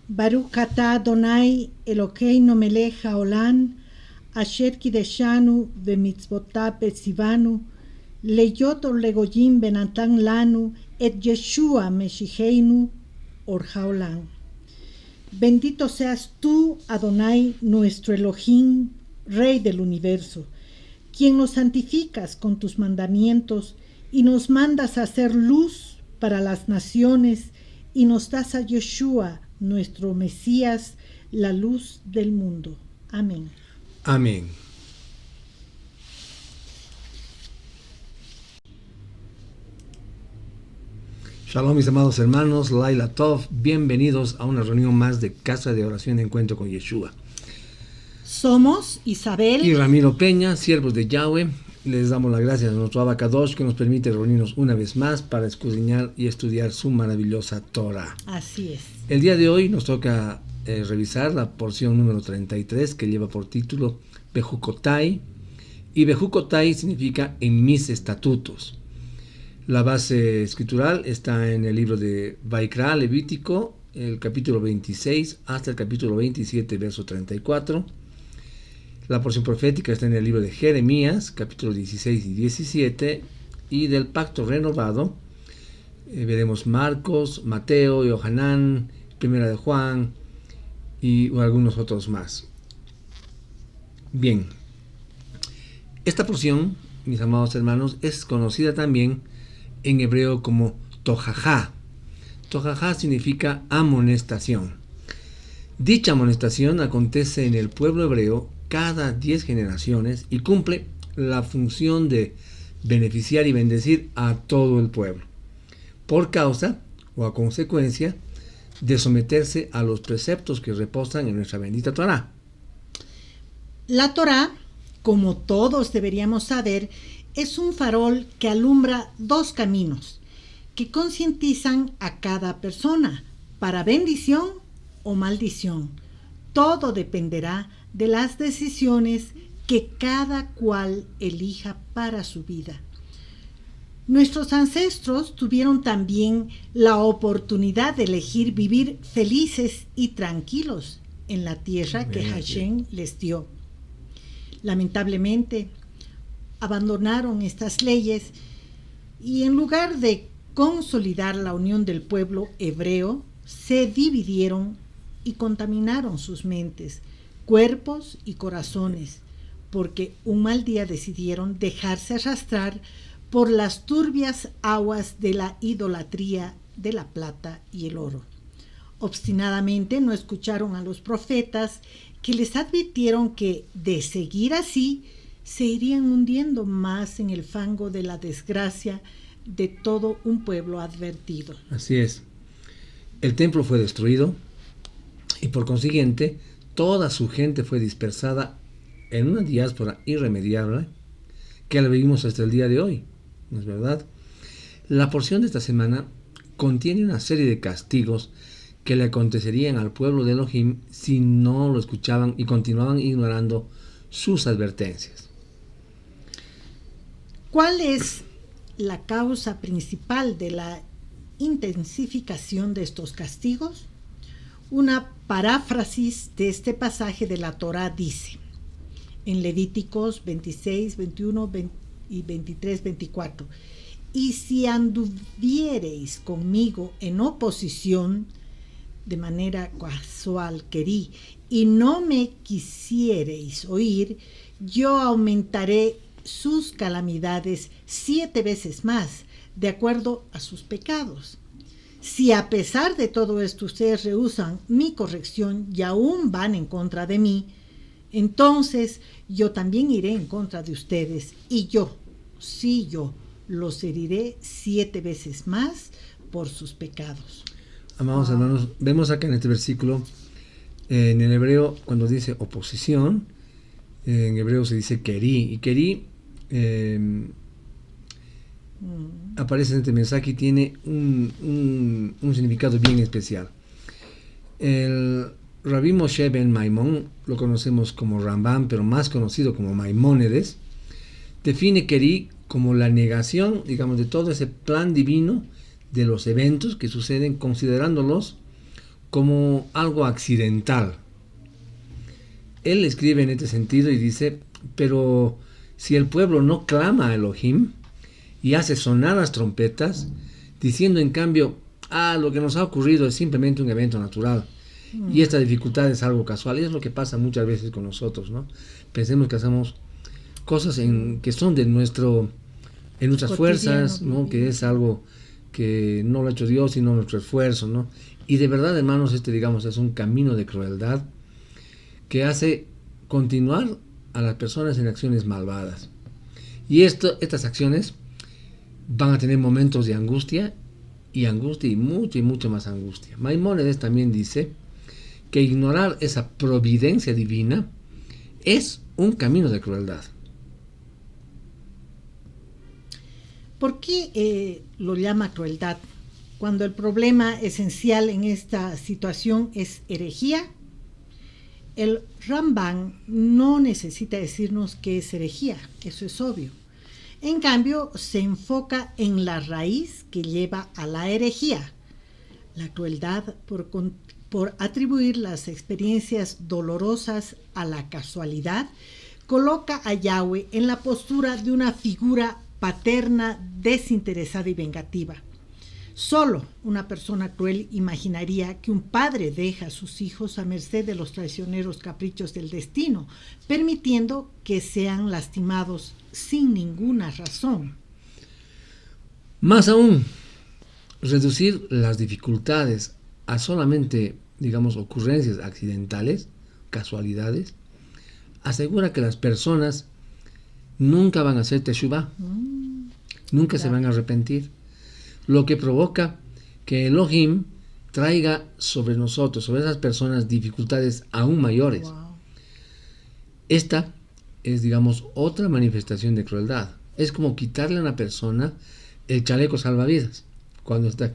Baruch atah Adonai Elokeinu melech haolam, asher kideshanu v'mitzvotav betzivanu, leyot legoyim benatan lanu et Yeshua Meshicheinu or haolam. Bendito seas tú, Adonai, nuestro Elohim, Rey del universo, quien nos santificas con tus mandamientos y nos mandas a hacer luz para las naciones y nos das a Yeshua, nuestro Mesías, la luz del mundo. Amén. Amén. Shalom, mis amados hermanos, Laila Tov, bienvenidos a una reunión más de Casa de Oración de Encuentro con Yeshua. Somos Isabel y Ramiro Peña, siervos de Yahweh. Les damos las gracias a nuestro Abacadosh que nos permite reunirnos una vez más para escudriñar y estudiar su maravillosa Torah. Así es. El día de hoy nos toca revisar la porción número 33 que lleva por título Bejucotai, y Bejucotai significa en mis estatutos. La base escritural está en el libro de Vaikra, Levítico, el capítulo 26 hasta el capítulo 27, verso 34. La porción profética está en el libro de Jeremías, capítulos 16 y 17, y del pacto renovado veremos Marcos, Mateo, Yohanan, Primera de Juan y algunos otros más. Bien, esta porción, mis amados hermanos, es conocida también en hebreo como Tojajá. Tojajá significa amonestación. Dicha amonestación acontece en el pueblo hebreo cada 10 generaciones y cumple la función de beneficiar y bendecir a todo el pueblo, por causa o a consecuencia de someterse a los preceptos que reposan en nuestra bendita Torah. La Torah, como todos deberíamos saber, es un farol que alumbra dos caminos que concientizan a cada persona para bendición o maldición. Todo dependerá de las decisiones que cada cual elija para su vida. Nuestros ancestros tuvieron también la oportunidad de elegir vivir felices y tranquilos en la tierra que Hashem les dio. Lamentablemente, abandonaron estas leyes y en lugar de consolidar la unión del pueblo hebreo, se dividieron y contaminaron sus mentes, cuerpos y corazones, porque un mal día decidieron dejarse arrastrar por las turbias aguas de la idolatría de la plata y el oro. Obstinadamente no escucharon a los profetas que les advirtieron que, de seguir así, se irían hundiendo más en el fango de la desgracia de todo un pueblo advertido. Así es. El templo fue destruido y por consiguiente toda su gente fue dispersada en una diáspora irremediable que la vivimos hasta el día de hoy, ¿no es verdad? La porción de esta semana contiene una serie de castigos que le acontecerían al pueblo de Elohim si no lo escuchaban y continuaban ignorando sus advertencias. ¿Cuál es la causa principal de la intensificación de estos castigos? Una paráfrasis de este pasaje de la Torá dice, en Levíticos 26, 21 y 23, 24, y si anduviereis conmigo en oposición, de manera casual querí, y no me quisiereis oír, yo aumentaré sus calamidades 7 veces más, de acuerdo a sus pecados. Si a pesar de todo esto ustedes rehúsan mi corrección y aún van en contra de mí, entonces yo también iré en contra de ustedes, y yo, sí yo, los heriré 7 veces más por sus pecados. Amados hermanos, vemos acá en este versículo, en el hebreo, cuando dice oposición, en hebreo se dice querí, y querí aparece en este mensaje y tiene un significado bien especial. El Rabbi Moshe ben Maimón, lo conocemos como Rambam, pero más conocido como Maimónides, define querí como la negación, digamos, de todo ese plan divino de los eventos que suceden, considerándolos como algo accidental. Él escribe en este sentido y dice, pero si el pueblo no clama a Elohim y hace sonar las trompetas, diciendo en cambio, lo que nos ha ocurrido es simplemente un evento natural, y esta dificultad es algo casual, y es lo que pasa muchas veces con nosotros, ¿no? Pensemos que hacemos cosas que son de nuestras fuerzas, ¿no? Que es algo que no lo ha hecho Dios, sino nuestro esfuerzo, ¿no? Y de verdad, hermanos, digamos, es un camino de crueldad que hace continuar a las personas en acciones malvadas. Y estas acciones van a tener momentos de angustia y mucha más angustia. Maimónides también dice que ignorar esa providencia divina es un camino de crueldad. ¿Por qué lo llama crueldad? Cuando el problema esencial en esta situación es herejía. El Ramban no necesita decirnos qué es herejía, eso es obvio. En cambio, se enfoca en la raíz que lleva a la herejía, la crueldad por atribuir las experiencias dolorosas a la casualidad, coloca a Yahweh en la postura de una figura paterna, desinteresada y vengativa. Solo una persona cruel imaginaría que un padre deja a sus hijos a merced de los traicioneros caprichos del destino, permitiendo que sean lastimados sin ninguna razón. Más aún, reducir las dificultades a solamente, digamos, ocurrencias accidentales, casualidades, asegura que las personas nunca van a hacer teshuvah, nunca se van a arrepentir. Lo que provoca que Elohim traiga sobre nosotros, sobre esas personas, dificultades aún mayores. Wow. Esta es, digamos, otra manifestación de crueldad. Es como quitarle a una persona el chaleco salvavidas cuando está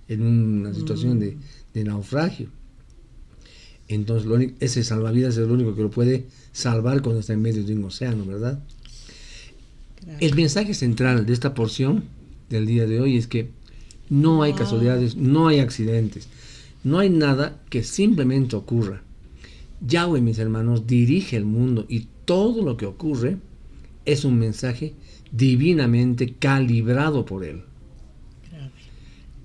en una situación de naufragio. Entonces, ese salvavidas es lo único que lo puede salvar cuando está en medio de un océano, ¿verdad? Gracias. El mensaje central de esta porción del día de hoy es que no hay casualidades, no hay accidentes, no hay nada que simplemente ocurra. Yahweh, mis hermanos, dirige el mundo y todo lo que ocurre es un mensaje divinamente calibrado por Él. Gracias.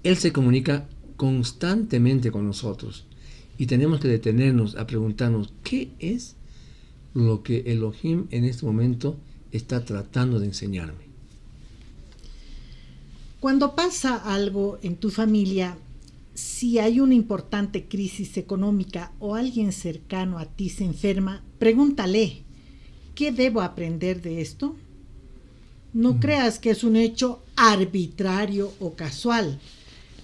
Él se comunica constantemente con nosotros y tenemos que detenernos a preguntarnos qué es lo que Elohim en este momento está tratando de enseñarme. Cuando pasa algo en tu familia, si hay una importante crisis económica o alguien cercano a ti se enferma, pregúntale, ¿qué debo aprender de esto? No creas que es un hecho arbitrario o casual.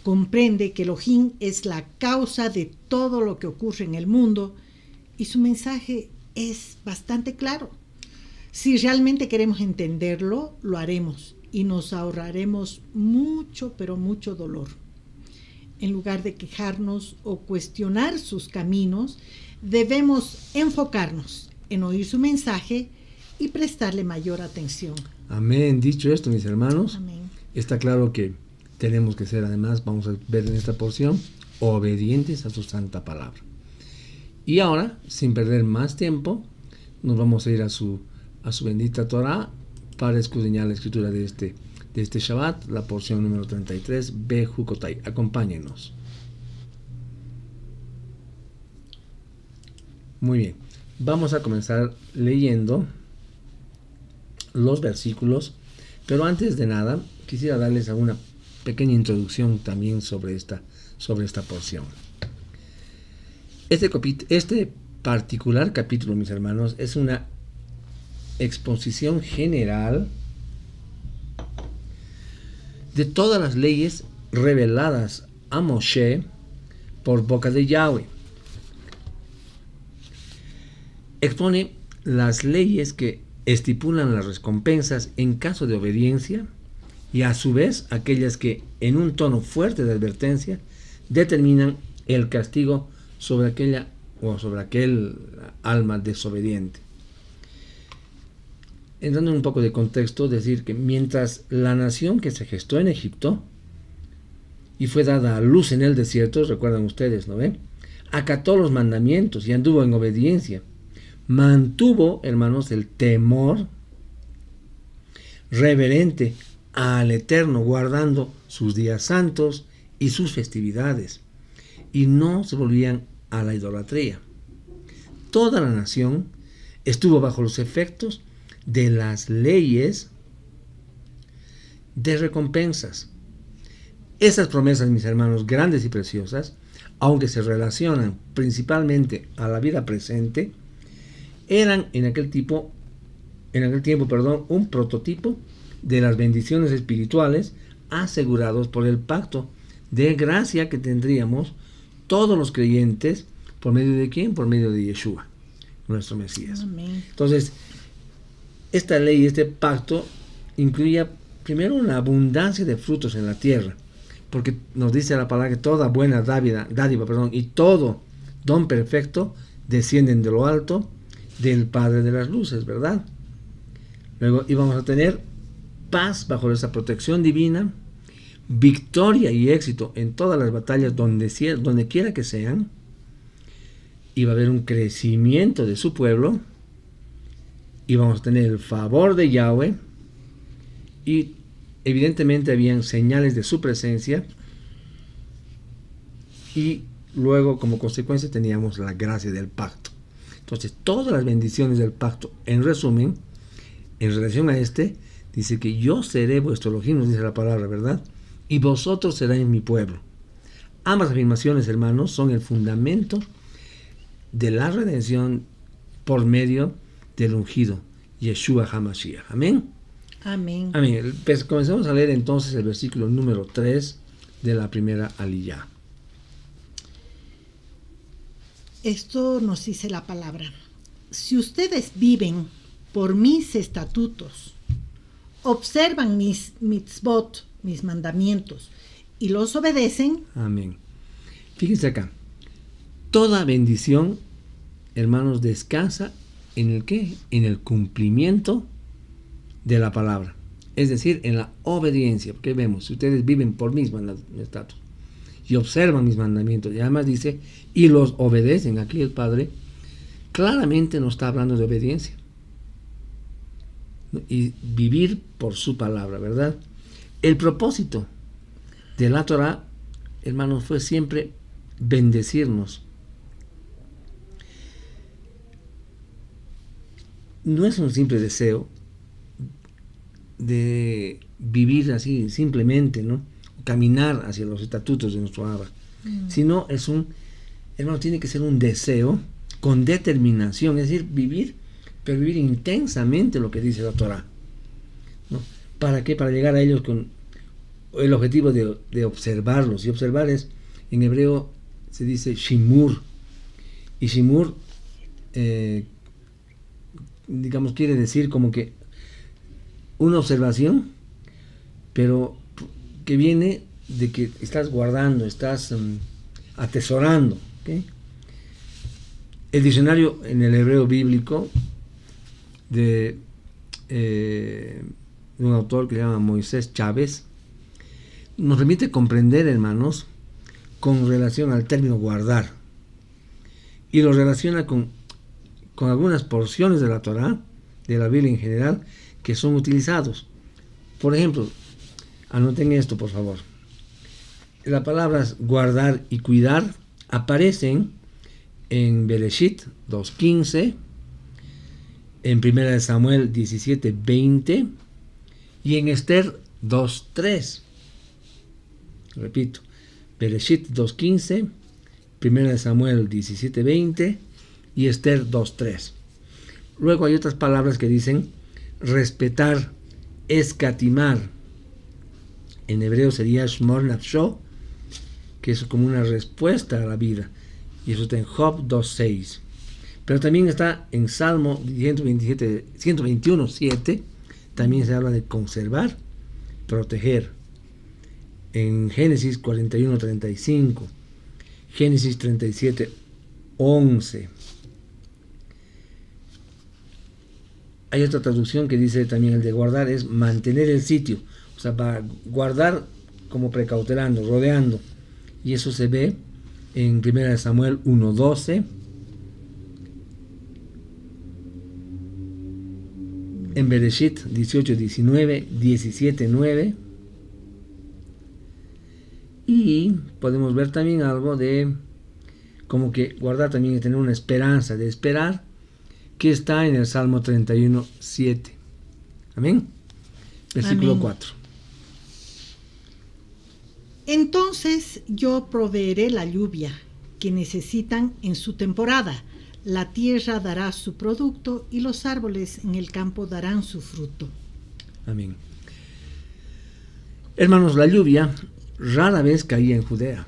Comprende que Elohim es la causa de todo lo que ocurre en el mundo y su mensaje es bastante claro. Si realmente queremos entenderlo, lo haremos. Y nos ahorraremos mucho, pero mucho dolor. En lugar de quejarnos o cuestionar sus caminos, debemos enfocarnos en oír su mensaje y prestarle mayor atención. Amén. Dicho esto, mis hermanos, amén. Está claro que tenemos que ser, además, vamos a ver en esta porción, obedientes a su santa palabra. Y ahora, sin perder más tiempo, nos vamos a ir a su bendita Torah para escudriñar la escritura de este Shabbat, la porción número 33, Bejucotai. Acompáñenos. Muy bien, vamos a comenzar leyendo los versículos, pero antes de nada, quisiera darles alguna pequeña introducción también sobre esta porción. Este particular capítulo, mis hermanos, es una exposición general de todas las leyes reveladas a Moshe por boca de Yahweh. Expone las leyes que estipulan las recompensas en caso de obediencia y a su vez aquellas que en un tono fuerte de advertencia determinan el castigo sobre aquella o sobre aquel alma desobediente. Entrando en un poco de contexto, decir que mientras la nación que se gestó en Egipto y fue dada a luz en el desierto, recuerdan ustedes, ¿no ven? acató los mandamientos y anduvo en obediencia. Mantuvo, hermanos, el temor reverente al Eterno, guardando sus días santos y sus festividades, y no se volvían a la idolatría. Toda la nación estuvo bajo los efectos de las leyes de recompensas. Esas promesas, mis hermanos, grandes y preciosas, aunque se relacionan principalmente a la vida presente, eran en aquel tiempo, un prototipo de las bendiciones espirituales asegurados por el pacto de gracia que tendríamos todos los creyentes. ¿Por medio de quién? Por medio de Yeshua, nuestro Mesías. Amén. Entonces, esta ley, este pacto, incluía primero una abundancia de frutos en la tierra, porque nos dice la palabra que toda buena dádiva, y todo don perfecto descienden de lo alto, del Padre de las luces, ¿verdad? Luego íbamos a tener paz bajo esa protección divina, victoria y éxito en todas las batallas donde quiera que sean. Iba a haber un crecimiento de su pueblo, íbamos a tener el favor de Yahweh, y evidentemente habían señales de su presencia, y luego como consecuencia teníamos la gracia del pacto. Entonces todas las bendiciones del pacto, en resumen, en relación a dice que yo seré vuestro Elohim, nos dice la palabra, ¿verdad? Y vosotros seréis mi pueblo. Ambas afirmaciones, hermanos, son el fundamento de la redención por medio del ungido Yeshua HaMashiach. Amén. Amén. Amén. Pues comencemos a leer entonces el versículo número 3 de la primera aliyá. Esto nos dice la palabra. Si ustedes viven por mis estatutos, observan mis mitzvot, mis mandamientos, y los obedecen. Amén. Fíjense acá. Toda bendición, hermanos, descansa ¿en el qué? En el cumplimiento de la palabra. Es decir, en la obediencia. Porque vemos, si ustedes viven por mis estatutos y observan mis mandamientos, y además dice, y los obedecen, aquí el Padre claramente nos está hablando de obediencia. Y vivir por su palabra, ¿verdad? El propósito de la Torah, hermanos, fue siempre bendecirnos. No es un simple deseo de vivir así simplemente, ¿no? Caminar hacia los estatutos de nuestro Abba, sino hermano, tiene que ser un deseo con determinación, es decir, vivir, pero vivir intensamente lo que dice la Torah, ¿no? ¿Para qué? Para llegar a ellos con el objetivo de observarlos, y observar es, en hebreo se dice shimur, y shimur digamos quiere decir como que una observación, pero que viene de que estás guardando, estás atesorando, ¿okay? El diccionario en el hebreo bíblico de un autor que se llama Moisés Chávez nos permite comprender, hermanos, con relación al término guardar, y lo relaciona con algunas porciones de la Torah, de la Biblia en general, que son utilizados. Por ejemplo, anoten esto, por favor. Las palabras guardar y cuidar aparecen en Bereshit 2.15, en 1 Samuel 17.20 y en Esther 2.3. Repito, Bereshit 2.15, 1 Samuel 17.20 y Esther 2.3. Luego hay otras palabras que dicen respetar, escatimar. En hebreo sería shmor nafsho, que es como una respuesta a la vida. Y eso está en Job 2.6. Pero también está en Salmo 121.7. También se habla de conservar, proteger. En Génesis 41.35. Génesis 37.11. Hay otra traducción que dice también el de guardar es mantener el sitio, o sea, para guardar como precautelando, rodeando, y eso se ve en 1 Samuel 1:12, en Bereshit 18:19, 17:9, y podemos ver también algo de como que guardar también y tener una esperanza de esperar, que está en el Salmo 31:7. Amén. Versículo Amén. 4. Entonces yo proveeré la lluvia que necesitan en su temporada. La tierra dará su producto y los árboles en el campo darán su fruto. Amén. Hermanos, la lluvia rara vez caía en Judea,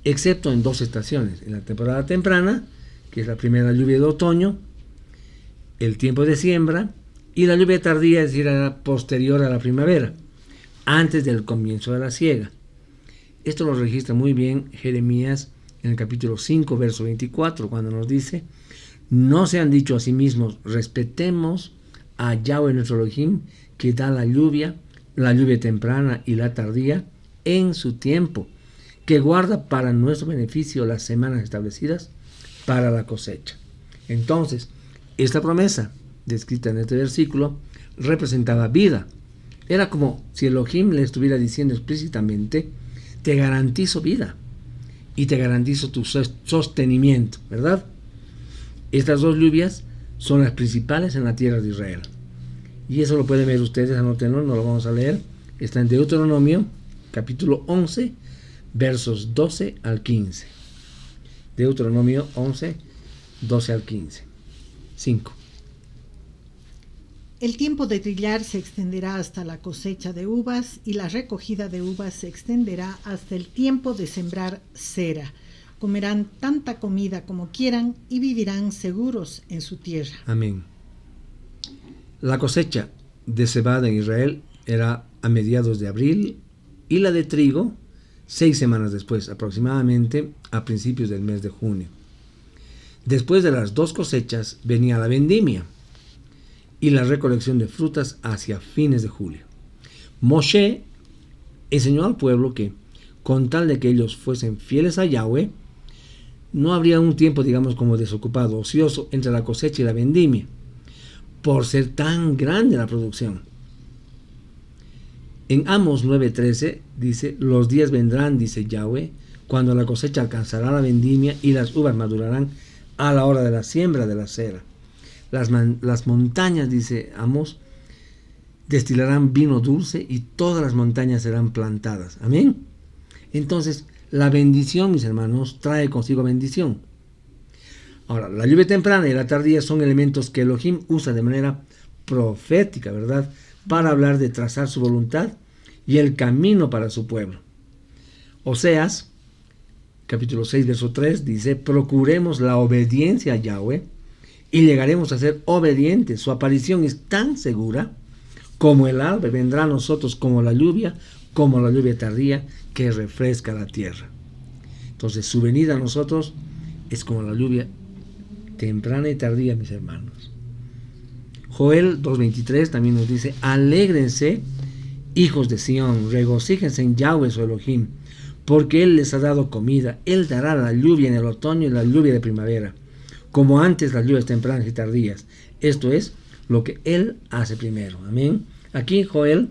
excepto en 2 estaciones: en la temporada temprana, que es la primera lluvia de otoño, el tiempo de siembra, y la lluvia tardía, es decir, era posterior a la primavera, antes del comienzo de la siega. Esto lo registra muy bien Jeremías en el capítulo 5, verso 24, cuando nos dice: no se han dicho a sí mismos, respetemos a Yahweh nuestro Elohim, que da la lluvia temprana y la tardía en su tiempo, que guarda para nuestro beneficio las semanas establecidas para la cosecha. Entonces, esta promesa descrita en este versículo representaba vida. Era como si Elohim le estuviera diciendo explícitamente: te garantizo vida y te garantizo tu sostenimiento, ¿verdad? Estas 2 lluvias son las principales en la tierra de Israel. Y eso lo pueden ver ustedes, anótenlo, no lo vamos a leer. Está en Deuteronomio, capítulo 11, versos 12 al 15. Deuteronomio 11, 12 al 15. 5. El tiempo de trillar se extenderá hasta la cosecha de uvas y la recogida de uvas se extenderá hasta el tiempo de sembrar cera. Comerán tanta comida como quieran y vivirán seguros en su tierra. Amén. La cosecha de cebada en Israel era a mediados de abril y la de trigo 6 semanas después, aproximadamente a principios del mes de junio. Después de las 2 cosechas venía la vendimia y la recolección de frutas hacia fines de julio. Moshe enseñó al pueblo que, con tal de que ellos fuesen fieles a Yahweh, no habría un tiempo, digamos, como desocupado, ocioso, entre la cosecha y la vendimia, por ser tan grande la producción. En Amos 9:13 dice: los días vendrán, dice Yahweh, cuando la cosecha alcanzará la vendimia y las uvas madurarán a la hora de la siembra de la cera. Las montañas, dice Amos, destilarán vino dulce y todas las montañas serán plantadas. Amén. Entonces, la bendición, mis hermanos, trae consigo bendición. Ahora, la lluvia temprana y la tardía son elementos que Elohim usa de manera profética, ¿verdad?, para hablar de trazar su voluntad y el camino para su pueblo. Oseas, capítulo 6, verso 3, dice: procuremos la obediencia a Yahweh y llegaremos a ser obedientes. Su aparición es tan segura como el alba, vendrá a nosotros como la lluvia tardía que refresca la tierra. Entonces, su venida a nosotros es como la lluvia temprana y tardía, mis hermanos. Joel 2:23 también nos dice: alégrense, hijos de Sión, regocíjense en Yahweh su Elohim, porque Él les ha dado comida. Él dará la lluvia en el otoño y la lluvia de primavera, como antes las lluvias tempranas y tardías. Esto es lo que Él hace primero. Amén. Aquí Joel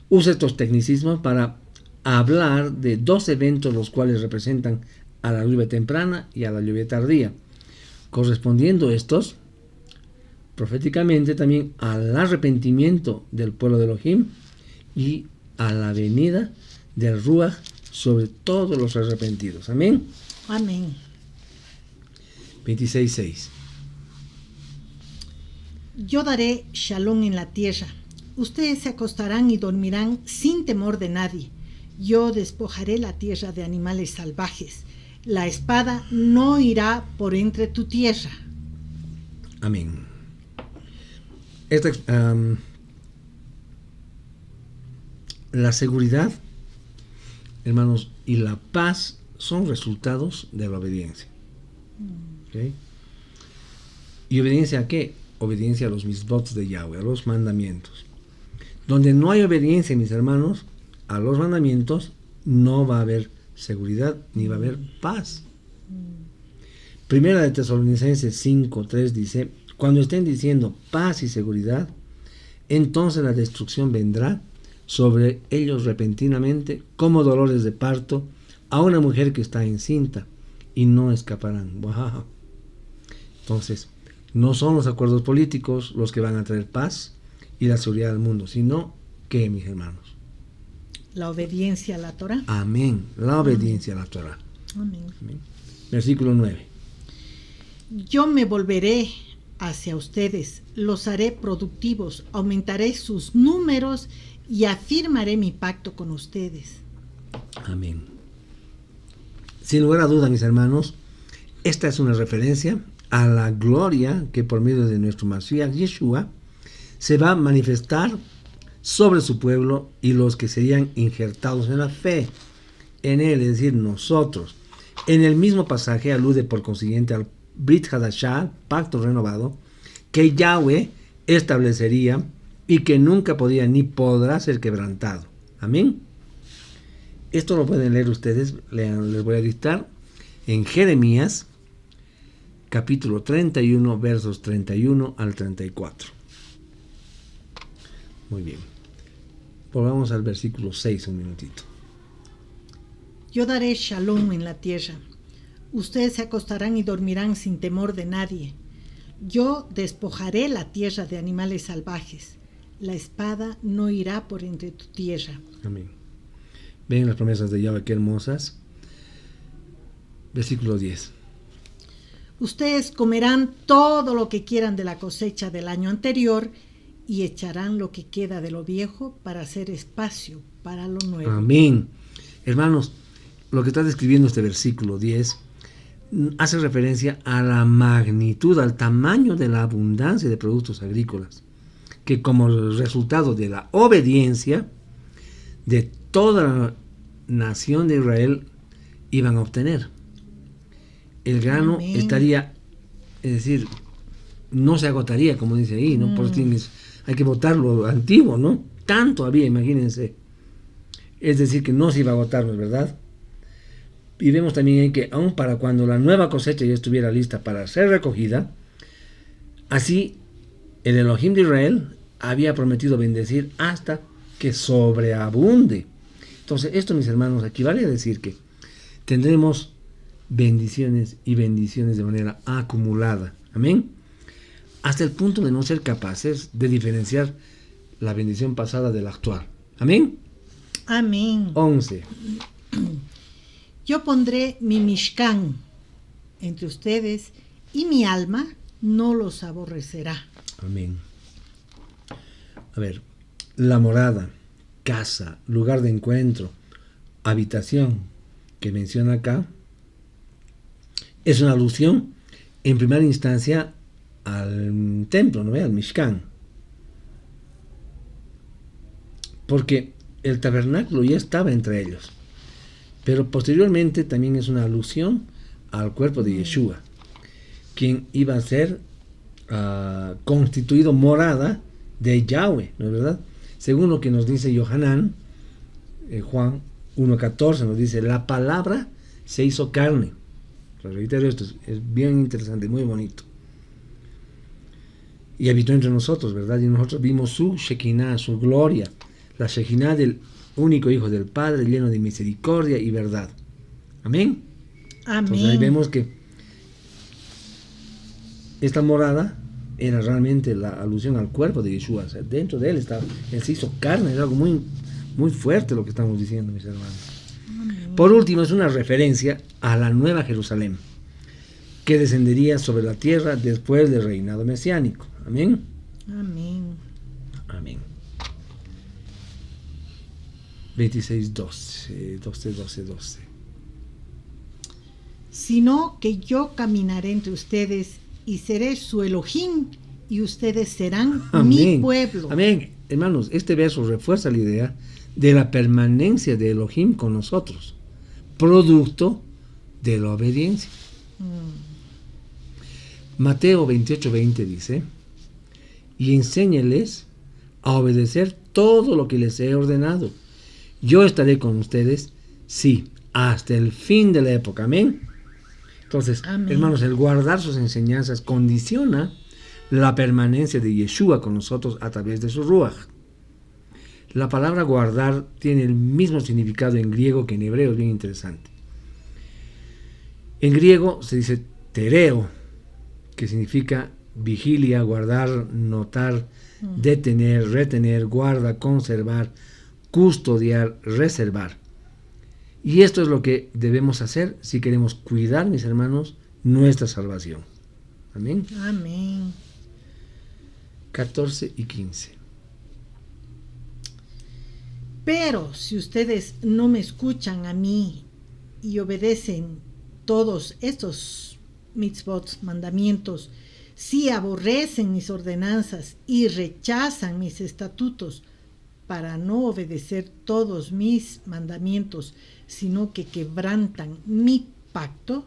usa estos tecnicismos para hablar de 2 eventos, los cuales representan a la lluvia temprana y a la lluvia tardía, correspondiendo estos proféticamente también al arrepentimiento del pueblo de Elohim y a la venida del Ruach sobre todos los arrepentidos. Amén. Amén. 26:6. Yo daré shalom en la tierra. Ustedes se acostarán y dormirán sin temor de nadie. Yo despojaré la tierra de animales salvajes. La espada no irá por entre tu tierra. Amén. La seguridad, hermanos, y la paz son resultados de la obediencia. ¿Okay? ¿Y obediencia a qué? Obediencia a los misbots de Yahweh, a los mandamientos. Donde no hay obediencia, mis hermanos, a los mandamientos, no va a haber seguridad ni va a haber paz. Primera de Tesalonicenses 5:3 dice: cuando estén diciendo paz y seguridad, entonces la destrucción vendrá sobre ellos repentinamente, como dolores de parto a una mujer que está encinta, y no escaparán. ¡Wow! Entonces, no son los acuerdos políticos los que van a traer paz y la seguridad al mundo, sino que, mis hermanos, la obediencia a la Torá. Amén. La obediencia a la Torá. Amén. Amén. Versículo 9. Yo me volveré hacia ustedes, los haré productivos, aumentaré sus números y afirmaré mi pacto con ustedes. Amén. Sin lugar a duda, mis hermanos, esta es una referencia a la gloria que por medio de nuestro Mashiach Yeshua se va a manifestar sobre su pueblo y los que serían injertados en la fe en él, es decir, nosotros. En el mismo pasaje alude por consiguiente al Brit Hadashah, pacto renovado, que Yahweh establecería y que nunca podía ni podrá ser quebrantado. Amén. Esto lo pueden leer ustedes, les voy a dictar en Jeremías, capítulo 31, versos 31 al 34. Muy bien. Volvamos al versículo 6 un minutito. Yo daré shalom en la tierra. Ustedes se acostarán y dormirán sin temor de nadie. Yo despojaré la tierra de animales salvajes. La espada no irá por entre tu tierra. Amén. Ven las promesas de Yahweh, qué hermosas. Versículo 10. Ustedes comerán todo lo que quieran de la cosecha del año anterior y echarán lo que queda de lo viejo para hacer espacio para lo nuevo. Amén. Hermanos, lo que está describiendo este versículo 10 hace referencia a la magnitud, al tamaño de la abundancia de productos agrícolas, que como resultado de la obediencia de toda la nación de Israel iban a obtener. El grano Amén. estaría, es decir, no se agotaría, como dice ahí, ¿no? Por eso hay que botar lo antiguo, ¿no? Tanto había, imagínense. Es decir, que no se iba a agotar, ¿no es verdad? Y vemos también ahí que aun para cuando la nueva cosecha ya estuviera lista para ser recogida, así el Elohim de Israel había prometido bendecir hasta que sobreabunde. Entonces, esto, mis hermanos, equivale a decir que tendremos bendiciones y bendiciones de manera acumulada. Amén. Hasta el punto de no ser capaces de diferenciar la bendición pasada de la actual. Amén. Amén. 11. Yo pondré mi Mishkan entre ustedes y mi alma no los aborrecerá. Amén. A ver, la morada, casa, lugar de encuentro, habitación que menciona acá es una alusión en primera instancia al templo, ¿no? Al Mishkan. Porque el tabernáculo ya estaba entre ellos. Pero posteriormente también es una alusión al cuerpo de Yeshua, quien iba a ser constituido morada de Yahweh, ¿no es verdad? Según lo que nos dice Yohanan, Juan 1:14 nos dice, la palabra se hizo carne. Reitero esto, es bien interesante, muy bonito. Y habitó entre nosotros, ¿verdad? Y nosotros vimos su Shekinah, su gloria, la Shekinah del único Hijo del Padre, lleno de misericordia y verdad. Amén. Amén. Entonces ahí vemos que esta morada era realmente la alusión al cuerpo de Yeshua. O sea, dentro de él estaba, él se hizo carne, es algo muy, muy fuerte lo que estamos diciendo, mis hermanos. Amén. Por último, es una referencia a la nueva Jerusalén, que descendería sobre la tierra después del reinado mesiánico. Amén. Amén. Amén. 26:12. Sino que yo caminaré entre ustedes y seré su Elohim y ustedes serán Amén. mi pueblo. Amén. Hermanos, este verso refuerza la idea de la permanencia de Elohim con nosotros, producto de la obediencia. Mateo 28:20 dice, y enséñeles a obedecer todo lo que les he ordenado. Yo estaré con ustedes, sí, hasta el fin de la época. Amén. Entonces, Amén. hermanos, el guardar sus enseñanzas condiciona la permanencia de Yeshua con nosotros a través de su Ruach. La palabra guardar tiene el mismo significado en griego que en hebreo, es bien interesante. En griego se dice tereo, que significa vigilia, guardar, notar, detener, retener, guarda, conservar, custodiar, reservar. Y esto es lo que debemos hacer si queremos cuidar, mis hermanos, nuestra salvación. Amén. Amén. 14 y 15. Pero si ustedes no me escuchan a mí y obedecen todos estos mitzvot, mandamientos, si aborrecen mis ordenanzas y rechazan mis estatutos para no obedecer todos mis mandamientos, sino que quebrantan mi pacto,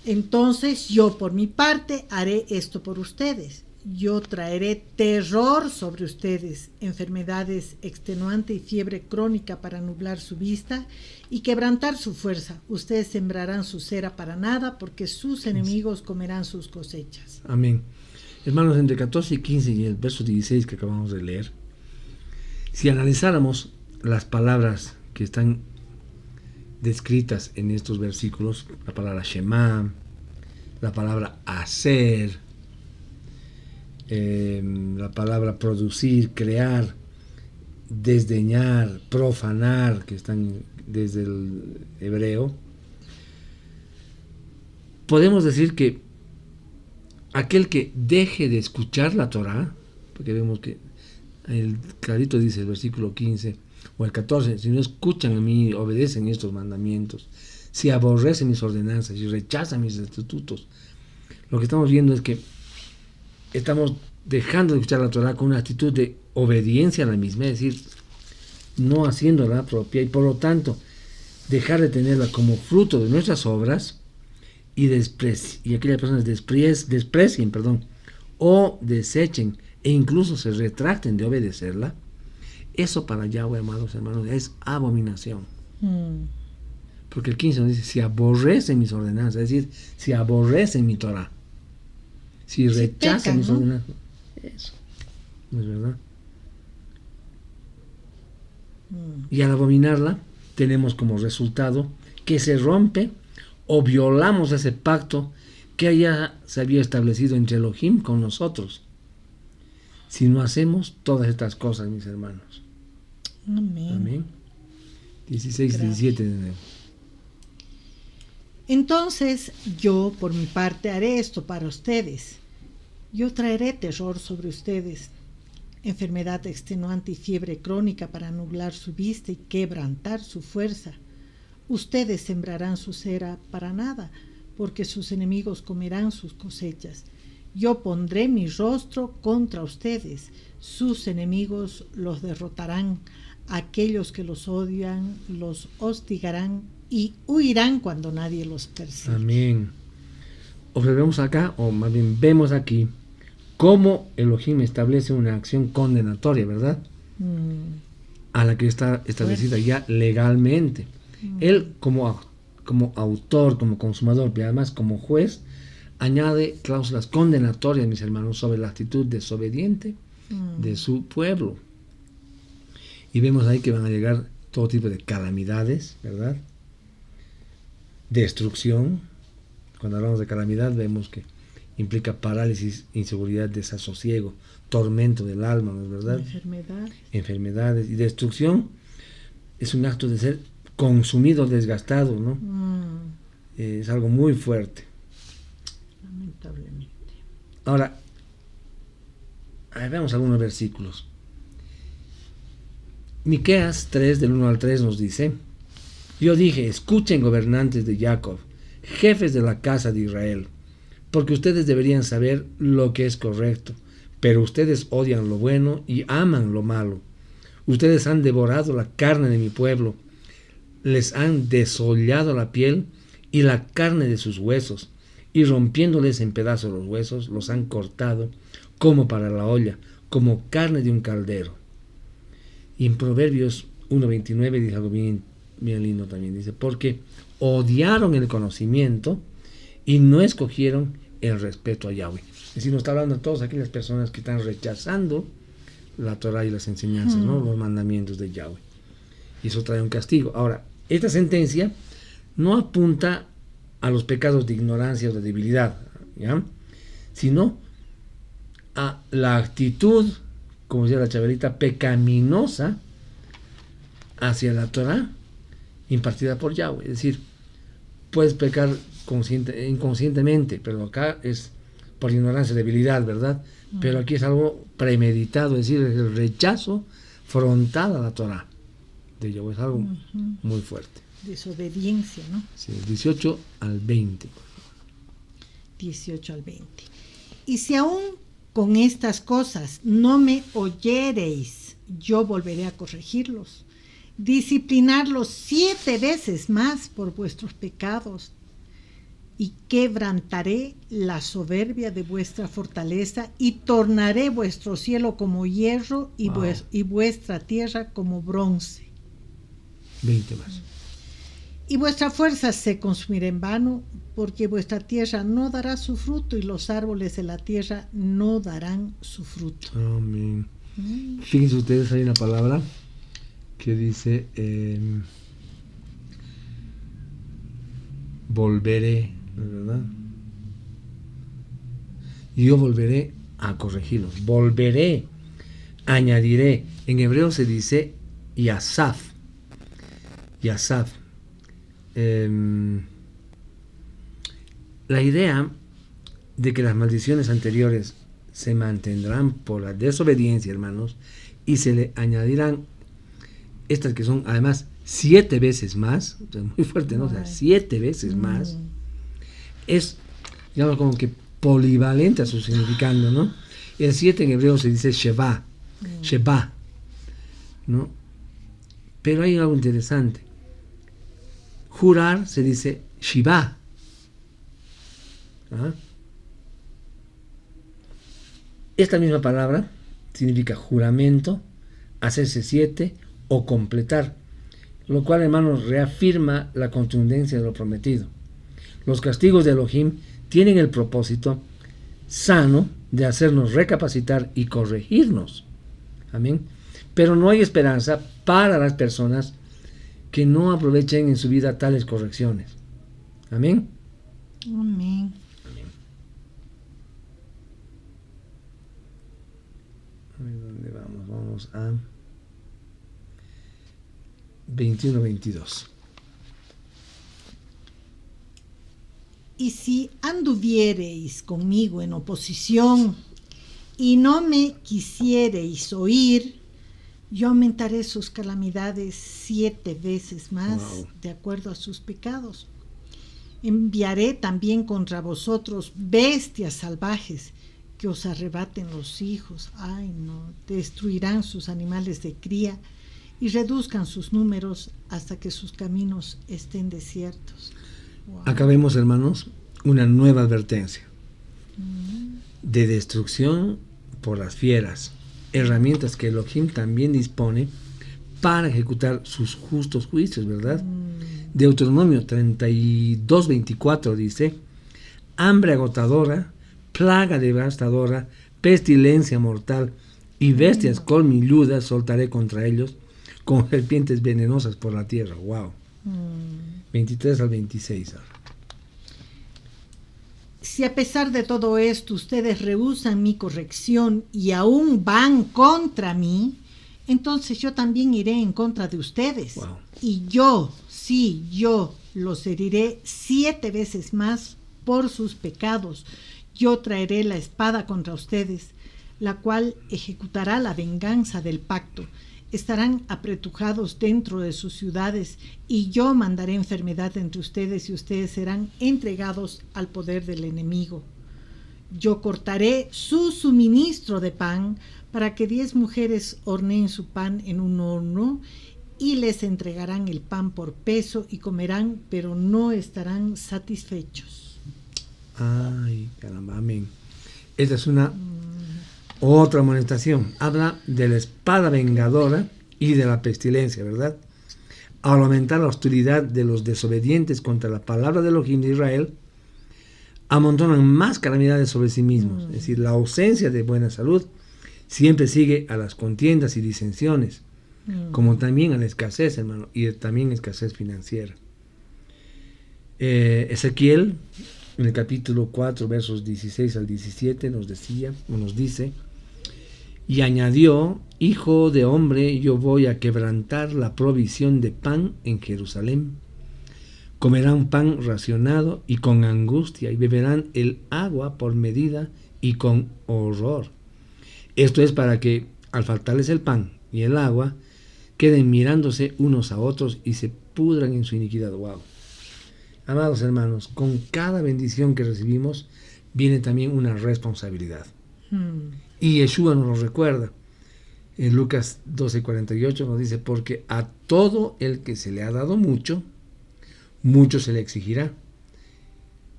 entonces yo por mi parte haré esto por ustedes. Yo traeré terror sobre ustedes, enfermedades extenuantes y fiebre crónica para nublar su vista y quebrantar su fuerza. Ustedes sembrarán su cera para nada, porque sus enemigos comerán sus cosechas. Amén. Hermanos, entre 14 y 15 y el verso 16 que acabamos de leer, si analizáramos las palabras que están descritas en estos versículos, la palabra Shema, la palabra hacer, la palabra producir, crear, desdeñar, profanar, que están desde el hebreo, podemos decir que aquel que deje de escuchar la Torá, porque vemos que el clarito dice el versículo 15 o el 14, si no escuchan a mí, obedecen estos mandamientos, si aborrecen mis ordenanzas y rechazan mis estatutos, lo que estamos viendo es que estamos dejando de escuchar la Torá con una actitud de obediencia a la misma, es decir, no haciéndola propia, y por lo tanto dejar de tenerla como fruto de nuestras obras, y aquellas personas desprecien o desechen e incluso se retracten de obedecerla. Eso para Yahweh, amados hermanos, es abominación. Porque el 15 nos dice, si aborrecen mis ordenanzas, es decir, si aborrecen mi Torah, si rechazan mis ordenanzas, eso no es verdad. Y al abominarla, tenemos como resultado que se rompe o violamos ese pacto que ya se había establecido entre Elohim con nosotros. Si no hacemos todas estas cosas, mis hermanos. Amén. Amén. 16 y 17 de nuevo. Entonces yo por mi parte haré esto para ustedes. Yo traeré terror sobre ustedes, enfermedad extenuante y fiebre crónica para nublar su vista y quebrantar su fuerza. Ustedes sembrarán su cera para nada, porque sus enemigos comerán sus cosechas. Yo pondré mi rostro contra ustedes, sus enemigos los derrotarán, aquellos que los odian los hostigarán y huirán cuando nadie los persigue. Amén. Observemos acá, o más bien vemos aquí, cómo Elohim establece una acción condenatoria, ¿verdad? A la que está establecida ya legalmente. Él como autor, como consumador, y además como juez, añade cláusulas condenatorias, mis hermanos, sobre la actitud desobediente de su pueblo. Y vemos ahí que van a llegar todo tipo de calamidades, ¿verdad? Destrucción. Cuando hablamos de calamidad vemos que implica parálisis, inseguridad, desasosiego, tormento del alma, ¿no es verdad? Enfermedades. Y destrucción es un acto de ser consumido, desgastado, ¿no? Es algo muy fuerte. Lamentablemente. Ahora, veamos algunos versículos. Miqueas 3, del 1 al 3 nos dice: yo dije, escuchen gobernantes de Jacob, jefes de la casa de Israel, porque ustedes deberían saber lo que es correcto, pero ustedes odian lo bueno y aman lo malo. Ustedes han devorado la carne de mi pueblo, les han desollado la piel y la carne de sus huesos, y rompiéndoles en pedazos los huesos, los han cortado como para la olla, como carne de un caldero. Y en Proverbios 1:29 dice algo bien bien lindo también, dice, porque odiaron el conocimiento y no escogieron el respeto a Yahweh. Es decir, nos está hablando de todas aquellas personas que están rechazando la Torah y las enseñanzas, ¿no? Los mandamientos de Yahweh. Y eso trae un castigo. Ahora, esta sentencia no apunta a los pecados de ignorancia o de debilidad, ¿ya? Sino a la actitud, como decía la Chabelita, pecaminosa hacia la Torah impartida por Yahweh. Es decir, puedes pecar inconscientemente, pero acá es por ignorancia, debilidad, ¿verdad? Pero aquí es algo premeditado, es decir, es el rechazo frontal a la Torah de Yahweh. Es algo muy fuerte. Desobediencia, ¿no? Sí, 18 al 20. 18 al 20. Y si aún con estas cosas no me oyereis, yo volveré a corregirlos, disciplinarlos 7 veces más por vuestros pecados, y quebrantaré la soberbia de vuestra fortaleza, y tornaré vuestro cielo como hierro y, y vuestra tierra como bronce. 20 más. Y vuestra fuerza se consumirá en vano, porque vuestra tierra no dará su fruto, y los árboles de la tierra no darán su fruto. Amén. Fíjense ustedes, hay una palabra que dice volveré, ¿verdad? Yo volveré a corregirlos, volveré, añadiré. En hebreo se dice yasaf. Yasaf. La idea de que las maldiciones anteriores se mantendrán por la desobediencia, hermanos, y se le añadirán estas que son además 7 veces más, o sea, muy fuerte, ¿no? O sea, 7 veces más, es, digamos, como que polivalente a su significado, ¿no? El 7 en hebreo se dice Sheva, Sheba, ¿no? Pero hay algo interesante. Jurar se dice Shiva. ¿Ah? Esta misma palabra significa juramento, hacerse 7 o completar, lo cual, hermanos, reafirma la contundencia de lo prometido. Los castigos de Elohim tienen el propósito sano de hacernos recapacitar y corregirnos. Amén. Pero no hay esperanza para las personas que no aprovechen en su vida tales correcciones. Amén. Amén. ¿Dónde vamos? Vamos a 21-22. Y si anduviereis conmigo en oposición y no me quisiereis oír, yo aumentaré sus calamidades 7 veces más, de acuerdo a sus pecados. Enviaré también contra vosotros bestias salvajes que os arrebaten los hijos. Ay, no, destruirán sus animales de cría y reduzcan sus números hasta que sus caminos estén desiertos. Wow. Acá vemos, hermanos, una nueva advertencia de destrucción por las fieras, herramientas que Elohim también dispone para ejecutar sus justos juicios, ¿verdad? Deuteronomio 32:24 dice: hambre agotadora, plaga devastadora, pestilencia mortal y bestias colmilludas soltaré contra ellos, con serpientes venenosas por la tierra. Wow. 23 al 26 ahora. Si a pesar de todo esto ustedes rehúsan mi corrección y aún van contra mí, entonces yo también iré en contra de ustedes. Wow. Y yo, sí, yo los heriré 7 veces más por sus pecados. Yo traeré la espada contra ustedes, la cual ejecutará la venganza del pacto. Estarán apretujados dentro de sus ciudades, y yo mandaré enfermedad entre ustedes, y ustedes serán entregados al poder del enemigo. Yo cortaré su suministro de pan, para que 10 mujeres horneen su pan en un horno, y les entregarán el pan por peso, y comerán, pero no estarán satisfechos. Ay, caramba, amén. Esta es una otra amonestación. Habla de la espada vengadora y de la pestilencia, ¿verdad? al aumentar la hostilidad de los desobedientes contra la palabra de Elohim de Israel, amontonan más calamidades sobre sí mismos. Es decir, la ausencia de buena salud siempre sigue a las contiendas y disensiones, como también a la escasez, hermano, y también escasez financiera. Ezequiel, en el capítulo 4, versos 16 al 17, nos dice, y añadió, hijo de hombre, yo voy a quebrantar la provisión de pan en Jerusalén. Comerán pan racionado y con angustia, y beberán el agua por medida y con horror. Esto es para que, al faltarles el pan y el agua, queden mirándose unos a otros y se pudran en su iniquidad. Wow. Amados hermanos, con cada bendición que recibimos viene también una responsabilidad. Y Yeshua nos lo recuerda. En Lucas 12:48 nos dice, porque a todo el que se le ha dado mucho, mucho se le exigirá.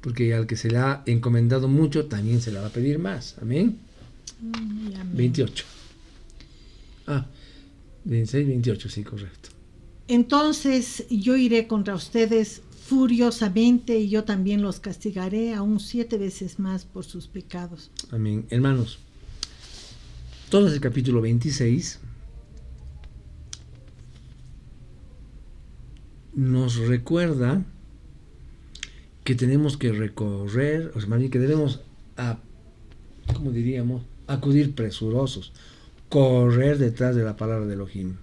Porque al que se le ha encomendado mucho, también se le va a pedir más. Amén. Amén. 28. 26, 28, sí, correcto. Entonces yo iré contra ustedes furiosamente, y yo también los castigaré aún 7 veces más por sus pecados. Amén. Hermanos, todo ese capítulo 26 nos recuerda que tenemos que recorrer, o sea, más bien que debemos, ¿cómo diríamos?, acudir presurosos, correr detrás de la palabra de Elohim.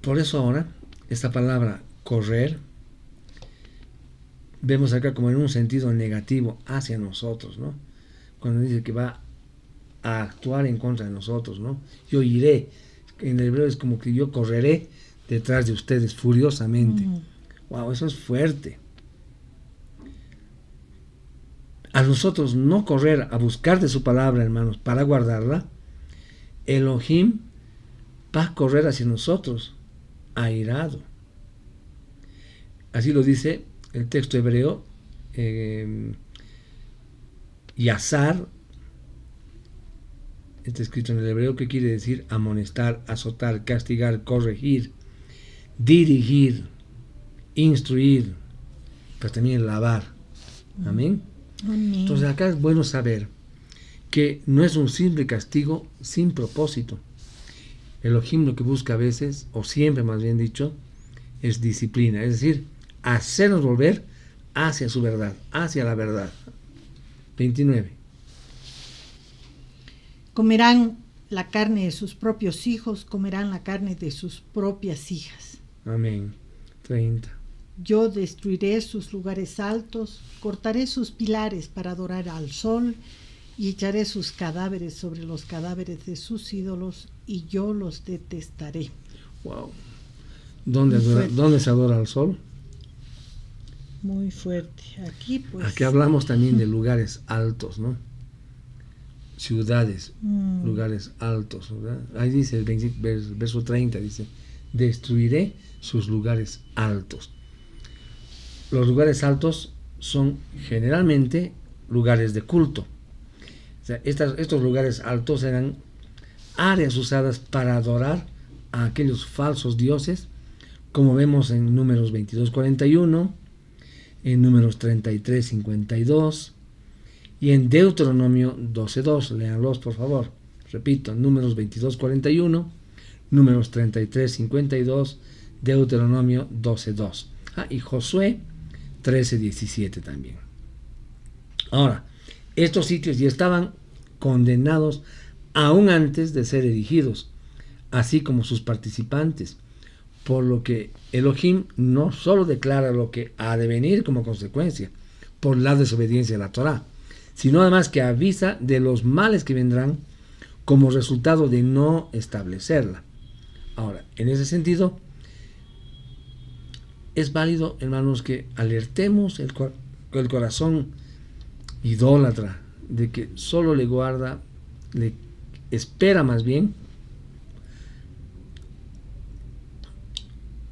Por eso ahora, esta palabra correr, vemos acá como en un sentido negativo hacia nosotros, ¿no? Cuando dice que va a actuar en contra de nosotros, ¿no? Yo iré, en el hebreo es como que yo correré detrás de ustedes furiosamente. Wow, eso es fuerte. A nosotros no correr a buscar de su palabra, hermanos, para guardarla, Elohim va a correr hacia nosotros, airado. Así lo dice el texto hebreo, yazar, está escrito en el hebreo, que quiere decir amonestar, azotar, castigar, corregir, dirigir, instruir, pero también lavar. Amén. Amén. Entonces acá es bueno saber que no es un simple castigo sin propósito. Elohim lo que busca a veces, o siempre más bien dicho, es disciplina, es decir, hacernos volver hacia su verdad, hacia la verdad. 29. Comerán la carne de sus propios hijos, comerán la carne de sus propias hijas. Amén. 30. Yo destruiré sus lugares altos, cortaré sus pilares para adorar al sol, y echaré sus cadáveres sobre los cadáveres de sus ídolos, y yo los detestaré. Wow. ¿Dónde se adora al sol? Muy fuerte. Aquí hablamos también de lugares altos, ¿no? Ciudades, lugares altos, ¿verdad? Ahí dice el verso 30, dice, destruiré sus lugares altos. Los lugares altos son generalmente lugares de culto. O sea, estos lugares altos eran áreas usadas para adorar a aquellos falsos dioses, como vemos en Números 22:41, en Números 33:52 y en Deuteronomio 12:2. Léanlos, por favor. Repito, Números 22:41, Números 33:52, Deuteronomio 12:2. Y Josué 13:17 también. Ahora, estos sitios ya estaban condenados aún antes de ser erigidos, así como sus participantes, por lo que Elohim no solo declara lo que ha de venir como consecuencia por la desobediencia a la Torá, sino además que avisa de los males que vendrán como resultado de no establecerla. Ahora, en ese sentido, es válido, hermanos, que alertemos el corazón idólatra de que solo le espera más bien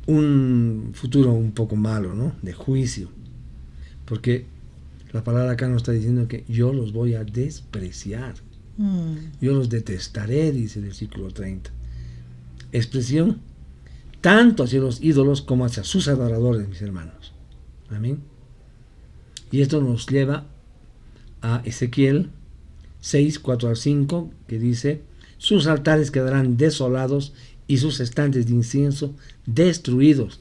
un futuro un poco malo, ¿no? De juicio. Porque la palabra acá nos está diciendo que yo los voy a despreciar. Yo los detestaré, dice el versículo 30. Expresión tanto hacia los ídolos como hacia sus adoradores, mis hermanos. Amén. Y esto nos lleva a Ezequiel 6, 4 al 5, que dice: sus altares quedarán desolados y sus estantes de incienso destruidos.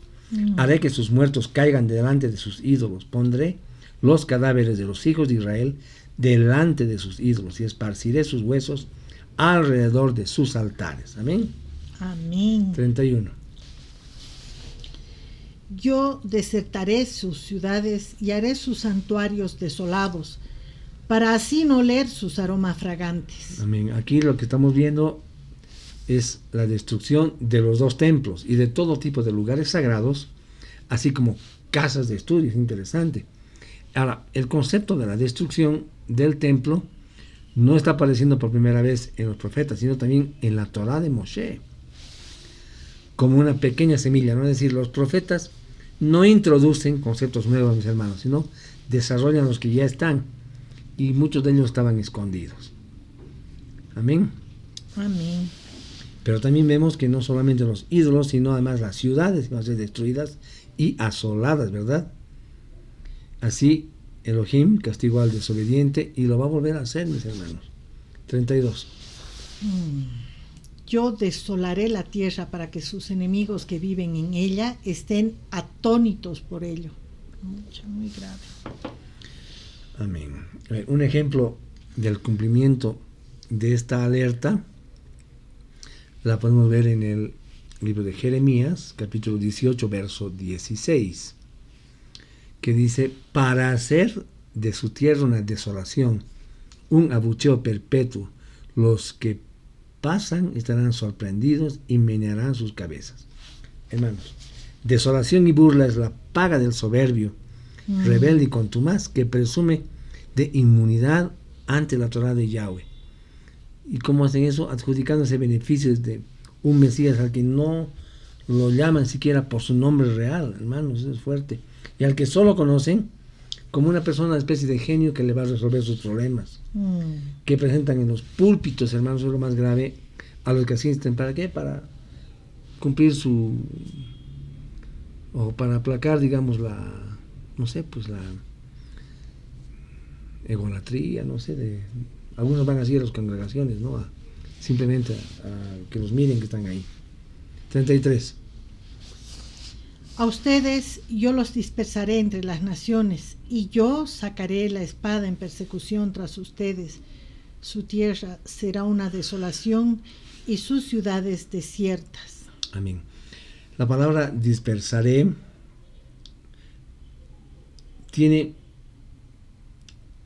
Haré que sus muertos caigan delante de sus ídolos. Pondré los cadáveres de los hijos de Israel delante de sus ídolos y esparciré sus huesos alrededor de sus altares. Amén. Amén. 31. Yo desertaré sus ciudades y haré sus santuarios desolados, para así no oler sus aromas fragantes. Amén. Aquí lo que estamos viendo es la destrucción de los dos templos y de todo tipo de lugares sagrados, así como casas de estudio. Es interesante. Ahora, el concepto de la destrucción del templo no está apareciendo por primera vez en los profetas, sino también en la Torá de Moshe, como una pequeña semilla, ¿no? Es decir, los profetas no introducen conceptos nuevos, mis hermanos, sino desarrollan los que ya están, y muchos de ellos estaban escondidos. Amén. Amén. Pero también vemos que no solamente los ídolos, sino además las ciudades van a ser destruidas y asoladas, ¿verdad? Así Elohim castigó al desobediente y lo va a volver a hacer, mis hermanos. 32. Yo desolaré la tierra para que sus enemigos que viven en ella estén atónitos por ello. Muy grave. Amén. Un ejemplo del cumplimiento de esta alerta la podemos ver en el libro de Jeremías, capítulo 18, verso 16, que dice: para hacer de su tierra una desolación, un abucheo perpetuo, los que pasan estarán sorprendidos y menearán sus cabezas. Hermanos, desolación y burla es la paga del soberbio, rebelde y contumaz, que presume de inmunidad ante la Torá de Yahweh. ¿Y cómo hacen eso? Adjudicándose beneficios de un Mesías al que no lo llaman siquiera por su nombre real. Hermanos, eso es fuerte. Y al que solo conocen como una persona, una especie de genio que le va a resolver sus problemas, que presentan en los púlpitos, hermanos, es lo más grave, a los que asisten. ¿Para qué? Para cumplir o para aplacar, digamos, la egolatría, algunos van así a las congregaciones, ¿no? Simplemente a que los miren que están ahí. 33. A ustedes yo los dispersaré entre las naciones, y yo sacaré la espada en persecución tras ustedes. Su tierra será una desolación y sus ciudades desiertas. Amén. La palabra dispersaré tiene,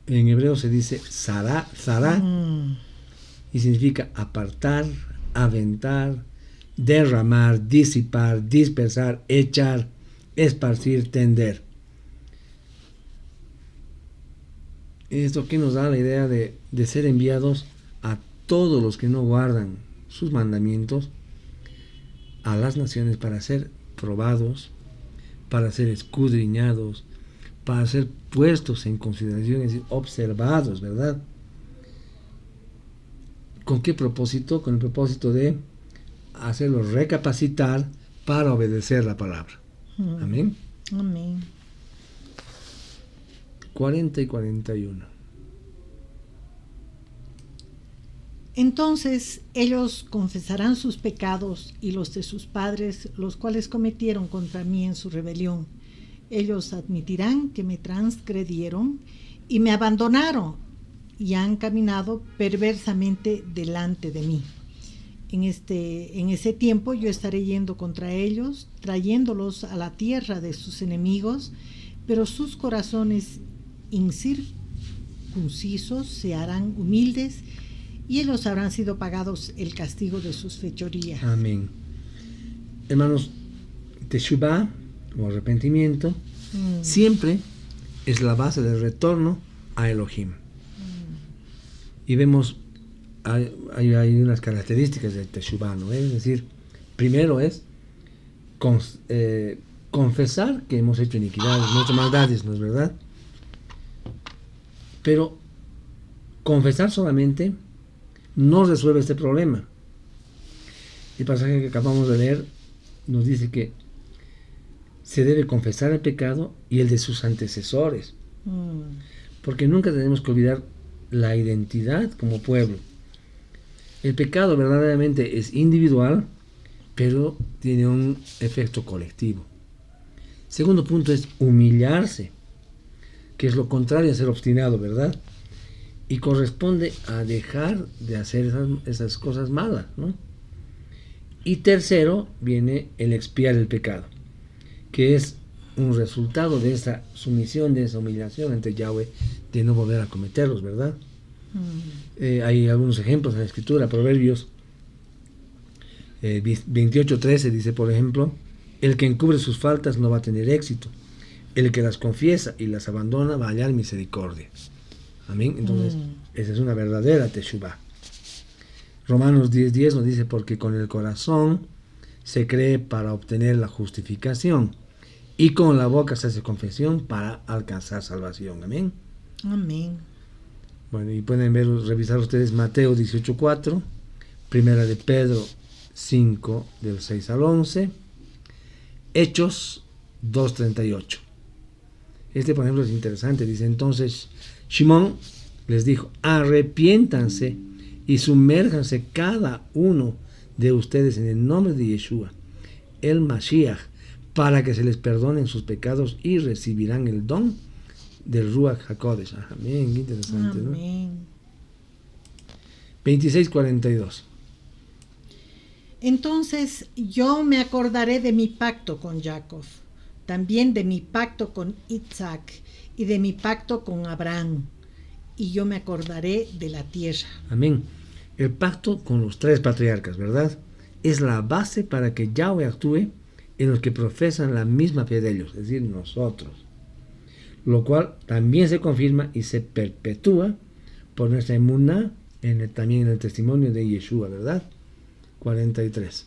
en hebreo se dice zará, y significa apartar, aventar, derramar, disipar, dispersar, echar, esparcir, tender. Esto que nos da la idea de ser enviados a todos los que no guardan sus mandamientos a las naciones para ser probados, para ser escudriñados, para ser puestos en consideración, es decir, observados, ¿verdad? ¿Con qué propósito? Con el propósito de hacerlos recapacitar para obedecer la palabra. Amén. Amén. 40 y 41. Entonces ellos confesarán sus pecados y los de sus padres, los cuales cometieron contra mí en su rebelión. Ellos admitirán que me transgredieron y me abandonaron y han caminado perversamente delante de mí. En ese tiempo yo estaré yendo contra ellos, trayéndolos a la tierra de sus enemigos, pero sus corazones incircuncisos se harán humildes y ellos habrán sido pagados el castigo de sus fechorías. Amén. Hermanos, Teshuvah o arrepentimiento siempre es la base del retorno a Elohim. Y vemos hay unas características del Teshuvah, ¿no? Es decir, primero es confesar que hemos hecho iniquidades, nuestras maldades, ¿no es verdad? Pero confesar solamente no resuelve este problema. El pasaje que acabamos de leer nos dice que se debe confesar el pecado y el de sus antecesores, porque nunca tenemos que olvidar la identidad como pueblo. El pecado verdaderamente es individual, pero tiene un efecto colectivo. Segundo punto es humillarse, que es lo contrario a ser obstinado, ¿verdad? Y corresponde a dejar de hacer esas cosas malas, ¿no? Y tercero viene el expiar el pecado, que es un resultado de esa sumisión, de esa humillación ante Yahweh, de no volver a cometerlos, ¿verdad? Hay algunos ejemplos en la Escritura. Proverbios 28:13 dice, por ejemplo, el que encubre sus faltas no va a tener éxito, el que las confiesa y las abandona va a hallar misericordia. Amén. Entonces, esa es una verdadera teshuvá. Romanos 10:10 nos dice, porque con el corazón se cree para obtener la justificación y con la boca se hace confesión para alcanzar salvación. Amén. Amén. Bueno, y pueden revisar ustedes Mateo 18:4, Primera de Pedro 5, del 6 al 11, Hechos 2:38. Este, por ejemplo, es interesante. Dice, entonces Shimón les dijo, arrepiéntanse y sumérjanse cada uno de ustedes en el nombre de Yeshua, el Mashiach, para que se les perdonen sus pecados y recibirán el don del Ruach HaKodesh. Amén, interesante, amén. ¿no? 26:42. Entonces yo me acordaré de mi pacto con Jacob, también de mi pacto con Isaac y de mi pacto con Abraham, y yo me acordaré de la tierra. Amén. El pacto con los tres patriarcas, ¿verdad? Es la base para que Yahweh actúe en los que profesan la misma fe de ellos, es decir, nosotros. Lo cual también se confirma y se perpetúa por nuestra emuná también en el testimonio de Yeshua, ¿verdad? 43.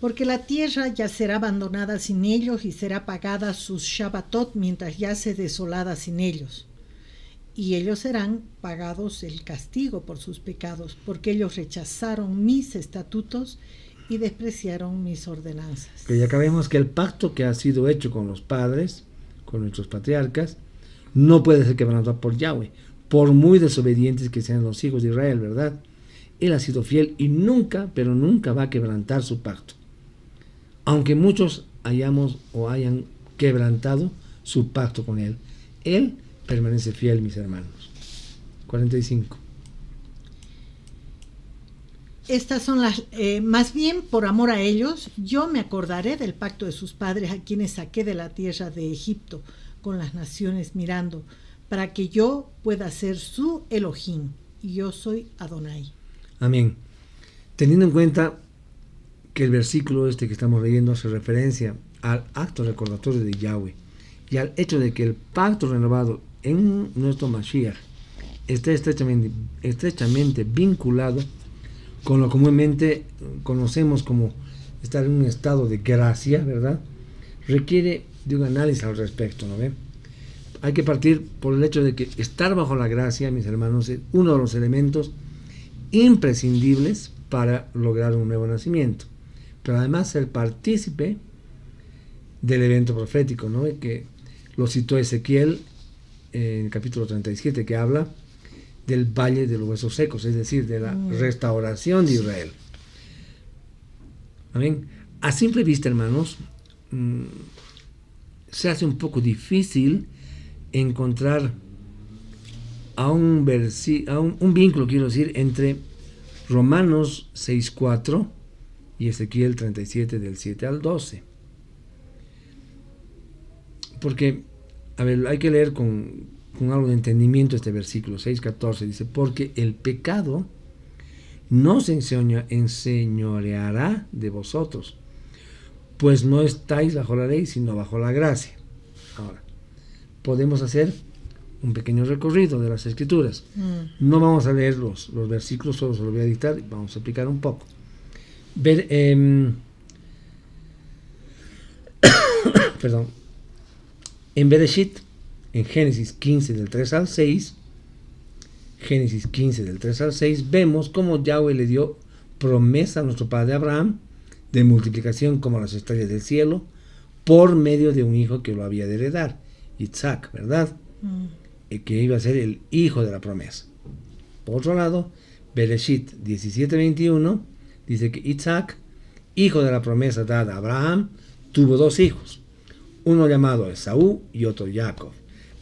Porque la tierra ya será abandonada sin ellos y será pagada sus Shabbatot mientras yace desolada sin ellos. Y ellos serán pagados el castigo por sus pecados, porque ellos rechazaron mis estatutos y despreciaron mis ordenanzas. Que ya acabemos que el pacto que ha sido hecho con los padres, con nuestros patriarcas, no puede ser quebrantado por Yahweh, por muy desobedientes que sean los hijos de Israel, ¿verdad? Él ha sido fiel y nunca, pero nunca va a quebrantar su pacto. Aunque muchos hayan quebrantado su pacto con él, él permanece fiel, mis hermanos. 45. Estas son las, más bien por amor a ellos, yo me acordaré del pacto de sus padres a quienes saqué de la tierra de Egipto con las naciones mirando, para que yo pueda ser su Elohim, y yo soy Adonai. Amén. Teniendo en cuenta que el versículo que estamos leyendo hace referencia al acto recordatorio de Yahweh y al hecho de que el pacto renovado en nuestro Mashiach está estrechamente vinculado con lo comúnmente conocemos como estar en un estado de gracia, ¿verdad? Requiere de un análisis al respecto, ¿no ve? Hay que partir por el hecho de que estar bajo la gracia, mis hermanos, es uno de los elementos imprescindibles para lograr un nuevo nacimiento, pero además ser partícipe del evento profético, ¿no? Que lo citó Ezequiel en el capítulo 37, que habla del valle de los huesos secos, es decir, de la restauración de Israel. Amén. A simple vista, hermanos, se hace un poco difícil encontrar un vínculo, quiero decir, entre Romanos 6:4 y Ezequiel 37 del 7 al 12. Porque, a ver, hay que leer con algo de entendimiento este versículo 6:14. Dice, porque el pecado no se enseñoreará de vosotros, pues no estáis bajo la ley, sino bajo la gracia. Ahora, podemos hacer un pequeño recorrido de las Escrituras. No vamos a leer los versículos, solo se los voy a dictar y vamos a explicar un poco. En Bereshit, en Génesis 15, del 3 al 6, Génesis 15 del 3 al 6, vemos cómo Yahweh le dio promesa a nuestro padre Abraham de multiplicación como las estrellas del cielo por medio de un hijo que lo había de heredar, Isaac, ¿verdad? Que iba a ser el hijo de la promesa. Por otro lado, Bereshit 17:21 dice que Isaac, hijo de la promesa dada a Abraham, tuvo dos hijos, uno llamado Esaú y otro Jacob.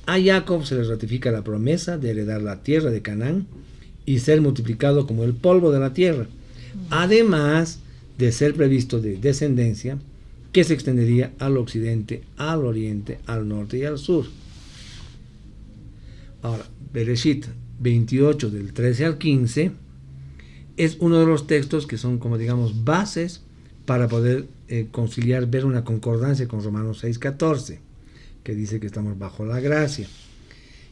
A Jacob se le ratifica la promesa de heredar la tierra de Canaán y ser multiplicado como el polvo de la tierra, además de ser previsto de descendencia que se extendería al occidente, al oriente, al norte y al sur. Ahora, Bereshit 28 del 13 al 15 es uno de los textos que son, como digamos, bases para poder conciliar, ver una concordancia con Romanos 6:14, que dice que estamos bajo la gracia,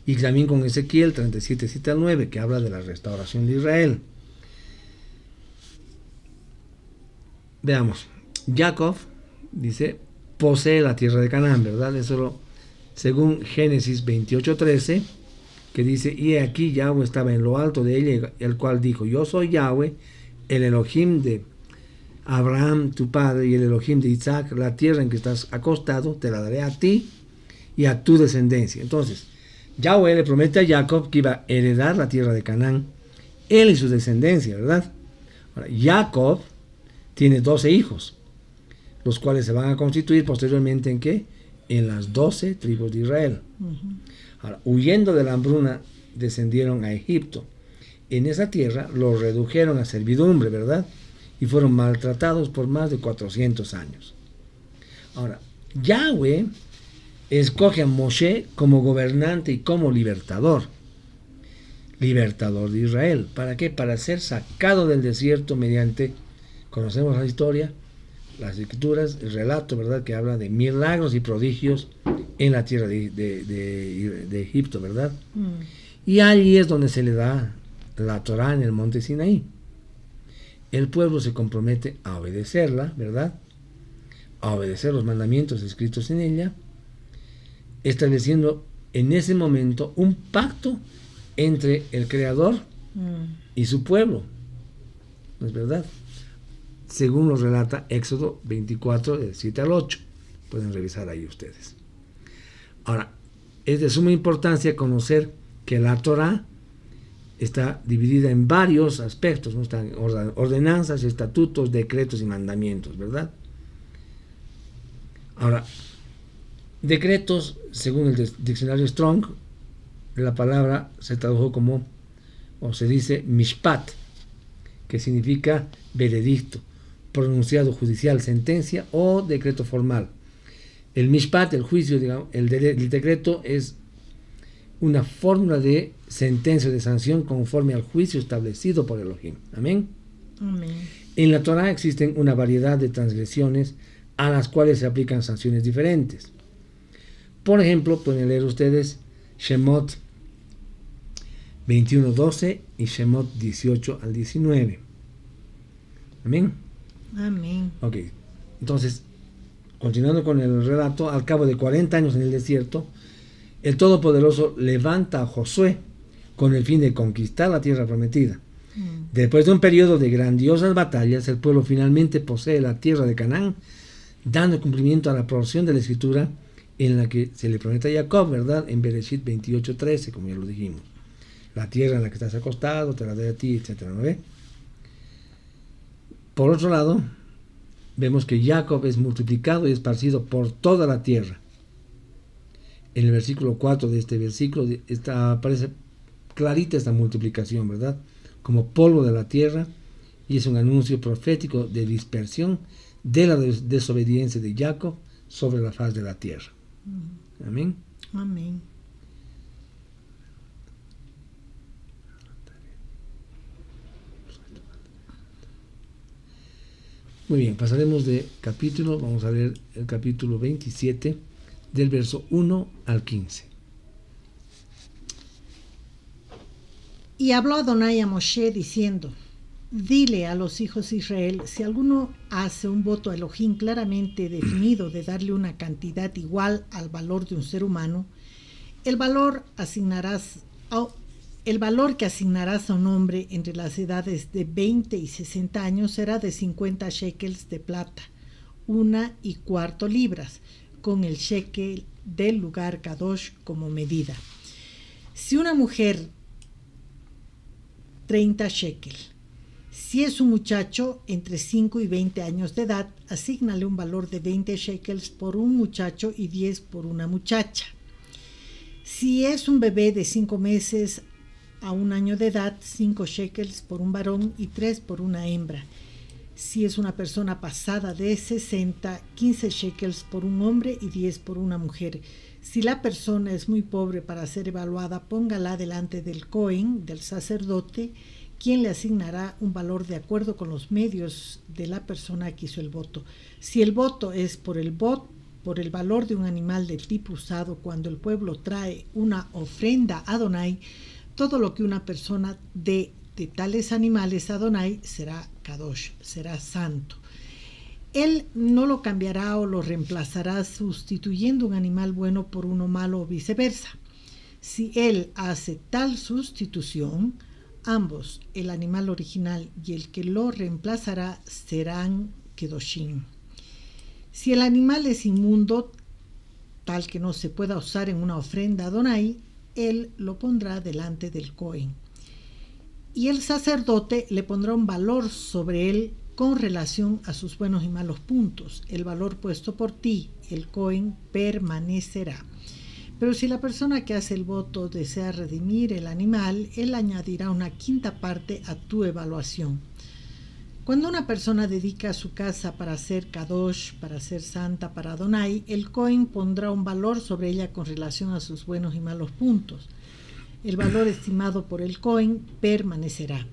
y también con Ezequiel 37, 7 al 9, que habla de la restauración de Israel. Veamos, Jacob, dice, posee la tierra de Canaán, ¿verdad? Eso según Génesis 28:13, que dice, y aquí Yahweh estaba en lo alto de ella, el cual dijo, yo soy Yahweh, el Elohim de Abraham, tu padre, y el Elohim de Isaac, la tierra en que estás acostado, te la daré a ti y a tu descendencia. Entonces, Yahweh le promete a Jacob que iba a heredar la tierra de Canaán, él y su descendencia, ¿verdad? Ahora, Jacob tiene 12 hijos, los cuales se van a constituir posteriormente ¿en qué? En las 12 tribus de Israel. Ahora, huyendo de la hambruna, descendieron a Egipto. En esa tierra los redujeron a servidumbre, ¿verdad? Y fueron maltratados por más de 400 años. Ahora, Yahweh escoge a Moshe como gobernante y como libertador de Israel. ¿Para qué? Para ser sacado del desierto mediante, conocemos la historia, las escrituras, el relato, ¿verdad?, que habla de milagros y prodigios en la tierra de Egipto, ¿verdad? Y allí es donde se le da la Torá en el monte Sinaí. El pueblo se compromete a obedecerla, ¿verdad?, a obedecer los mandamientos escritos en ella, estableciendo en ese momento un pacto entre el Creador y su pueblo. ¿No es verdad? Según nos relata Éxodo 24, del 7 al 8. Pueden revisar ahí ustedes. Ahora, es de suma importancia conocer que la Torá está dividida en varios aspectos, ¿no? Están ordenanzas, estatutos, decretos y mandamientos, ¿verdad? Ahora, decretos, según el diccionario Strong, la palabra se tradujo como, o se dice mishpat, que significa veredicto, pronunciado judicial, sentencia o decreto formal. El mishpat, el juicio, digamos, el decreto es una fórmula de sentencia o de sanción conforme al juicio establecido por Elohim. Amén. Amén. En la Torá existen una variedad de transgresiones a las cuales se aplican sanciones diferentes. Por ejemplo, pueden leer ustedes Shemot 21:12 y Shemot 18 al 19. Amén. Amén. Ok, entonces, continuando con el relato, al cabo de 40 años en el desierto, el Todopoderoso levanta a Josué con el fin de conquistar la tierra prometida. Después de un periodo de grandiosas batallas, el pueblo finalmente posee la tierra de Canaán, dando cumplimiento a la porción de la Escritura en la que se le promete a Jacob, ¿verdad? En Bereshit 28:13, como ya lo dijimos. La tierra en la que estás acostado, te la doy a ti, etc. ¿No ve? Por otro lado, vemos que Jacob es multiplicado y esparcido por toda la tierra. En el versículo 4 de este versículo aparece clarita esta multiplicación, ¿verdad? Como polvo de la tierra, y es un anuncio profético de dispersión de la desobediencia de Jacob sobre la faz de la tierra. Amén. Amén. Muy bien, pasaremos de capítulo, vamos a leer el capítulo 27, del verso 1 al 15. Y habló Adonai a Moshe diciendo, dile a los hijos de Israel, si alguno hace un voto a Elohim claramente definido de darle una cantidad igual al valor de un ser humano, el valor asignarás El valor que asignarás a un hombre entre las edades de 20 y 60 años será de 50 shekels de plata, 1,25 libras, con el shekel del lugar Kadosh como medida. Si una mujer, 30 shekels. Si es un muchacho entre 5 y 20 años de edad, asígnale un valor de 20 shekels por un muchacho y 10 por una muchacha. Si es un bebé de 5 meses a 1 año de edad, 5 shekels por un varón y 3 por una hembra. Si es una persona pasada de 60, 15 shekels por un hombre y 10 por una mujer. Si la persona es muy pobre para ser evaluada, póngala delante del Cohen, del sacerdote, quien le asignará un valor de acuerdo con los medios de la persona que hizo el voto. Si el voto es por el valor de un animal del tipo usado cuando el pueblo trae una ofrenda a Adonai, todo lo que una persona dé de tales animales a Adonai será Kadosh, será santo. Él no lo cambiará o lo reemplazará sustituyendo un animal bueno por uno malo o viceversa. Si él hace tal sustitución, ambos, el animal original y el que lo reemplazará, serán kedoshim. Si el animal es inmundo, tal que no se pueda usar en una ofrenda a Adonai, él lo pondrá delante del Cohen. Y el sacerdote le pondrá un valor sobre él con relación a sus buenos y malos puntos. El valor puesto por ti, el Cohen, permanecerá. Pero si la persona que hace el voto desea redimir el animal, él añadirá una quinta parte a tu evaluación. Cuando una persona dedica su casa para ser Kadosh, para ser santa, para Adonai, el Cohen pondrá un valor sobre ella con relación a sus buenos y malos puntos. El valor estimado por el Cohen permanecerá.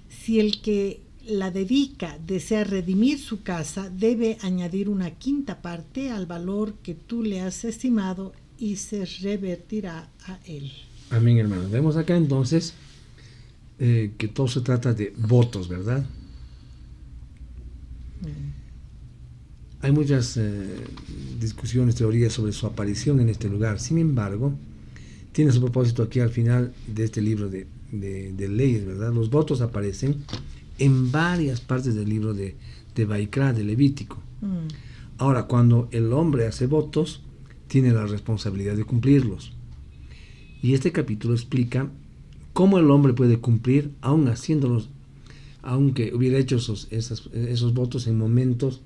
Si el que la dedica desea redimir su casa, debe añadir una quinta parte al valor que tú le has estimado y se revertirá a él. Amén, hermanos. Vemos acá entonces que todo se trata de votos, ¿verdad? Hay muchas discusiones, teorías sobre su aparición en este lugar. Sin embargo, tiene su propósito aquí al final de este libro de leyes, ¿verdad? Los votos aparecen en varias partes del libro de Vaikra, de Levítico. Ahora, cuando el hombre hace votos, tiene la responsabilidad de cumplirlos. Y este capítulo explica cómo el hombre puede cumplir, aún haciéndolos, aunque hubiera hecho esos votos en momentos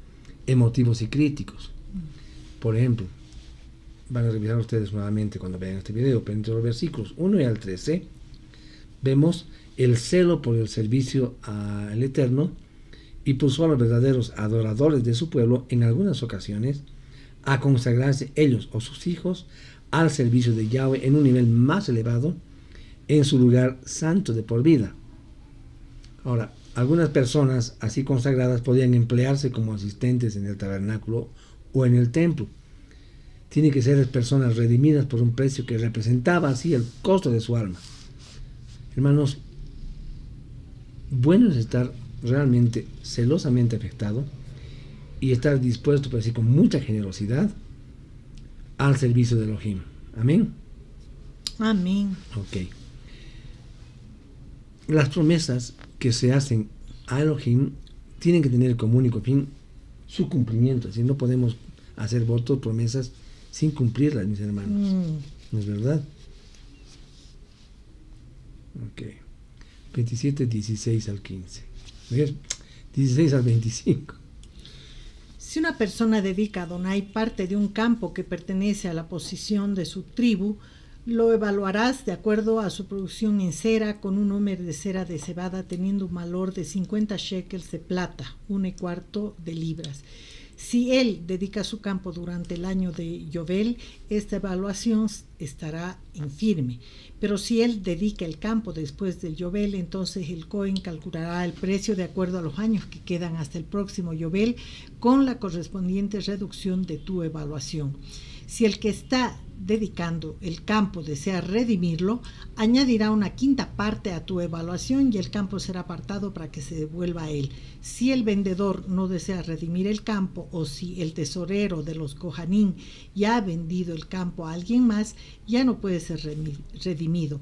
emotivos y críticos. Por ejemplo, van a revisar ustedes nuevamente cuando vean este video, pero entre los versículos 1 y al 13, vemos el celo por el servicio al Eterno, y puso a los verdaderos adoradores de su pueblo en algunas ocasiones a consagrarse ellos o sus hijos al servicio de Yahweh en un nivel más elevado en su lugar santo de por vida. Ahora, algunas personas así consagradas podían emplearse como asistentes en el tabernáculo o en el templo. Tienen que ser personas redimidas por un precio que representaba así el costo de su alma. Hermanos, bueno es estar realmente celosamente afectado y estar dispuesto, pero así con mucha generosidad, al servicio de Elohim. Amén. Amén. Ok. Las promesas que se hacen a Elohim tienen que tener como único fin su cumplimiento. Así no podemos hacer votos, promesas sin cumplirlas, mis hermanos. ¿No es verdad? Ok. 27, 16 al 15. ¿Ves? 16 al 25. Si una persona dedica a Adonai parte de un campo que pertenece a la posesión de su tribu, lo evaluarás de acuerdo a su producción en cera con un homer de cera de cebada teniendo un valor de 50 shekels de plata, 1,25 de libras. Si él dedica su campo durante el año de Yobel, esta evaluación estará en firme. Pero si él dedica el campo después del Yobel, entonces el Cohen calculará el precio de acuerdo a los años que quedan hasta el próximo Yobel con la correspondiente reducción de tu evaluación. Si el que está dedicando el campo desea redimirlo, añadirá una quinta parte a tu evaluación y el campo será apartado para que se devuelva a él. Si el vendedor no desea redimir el campo o si el tesorero de los Kohanim ya ha vendido el campo a alguien más, ya no puede ser redimido.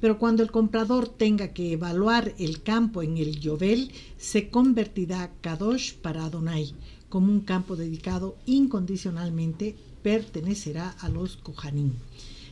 pero cuando el comprador tenga que evaluar el campo en el Yovel, se convertirá Kadosh para Adonai, como un campo dedicado incondicionalmente, pertenecerá a los Kohanim.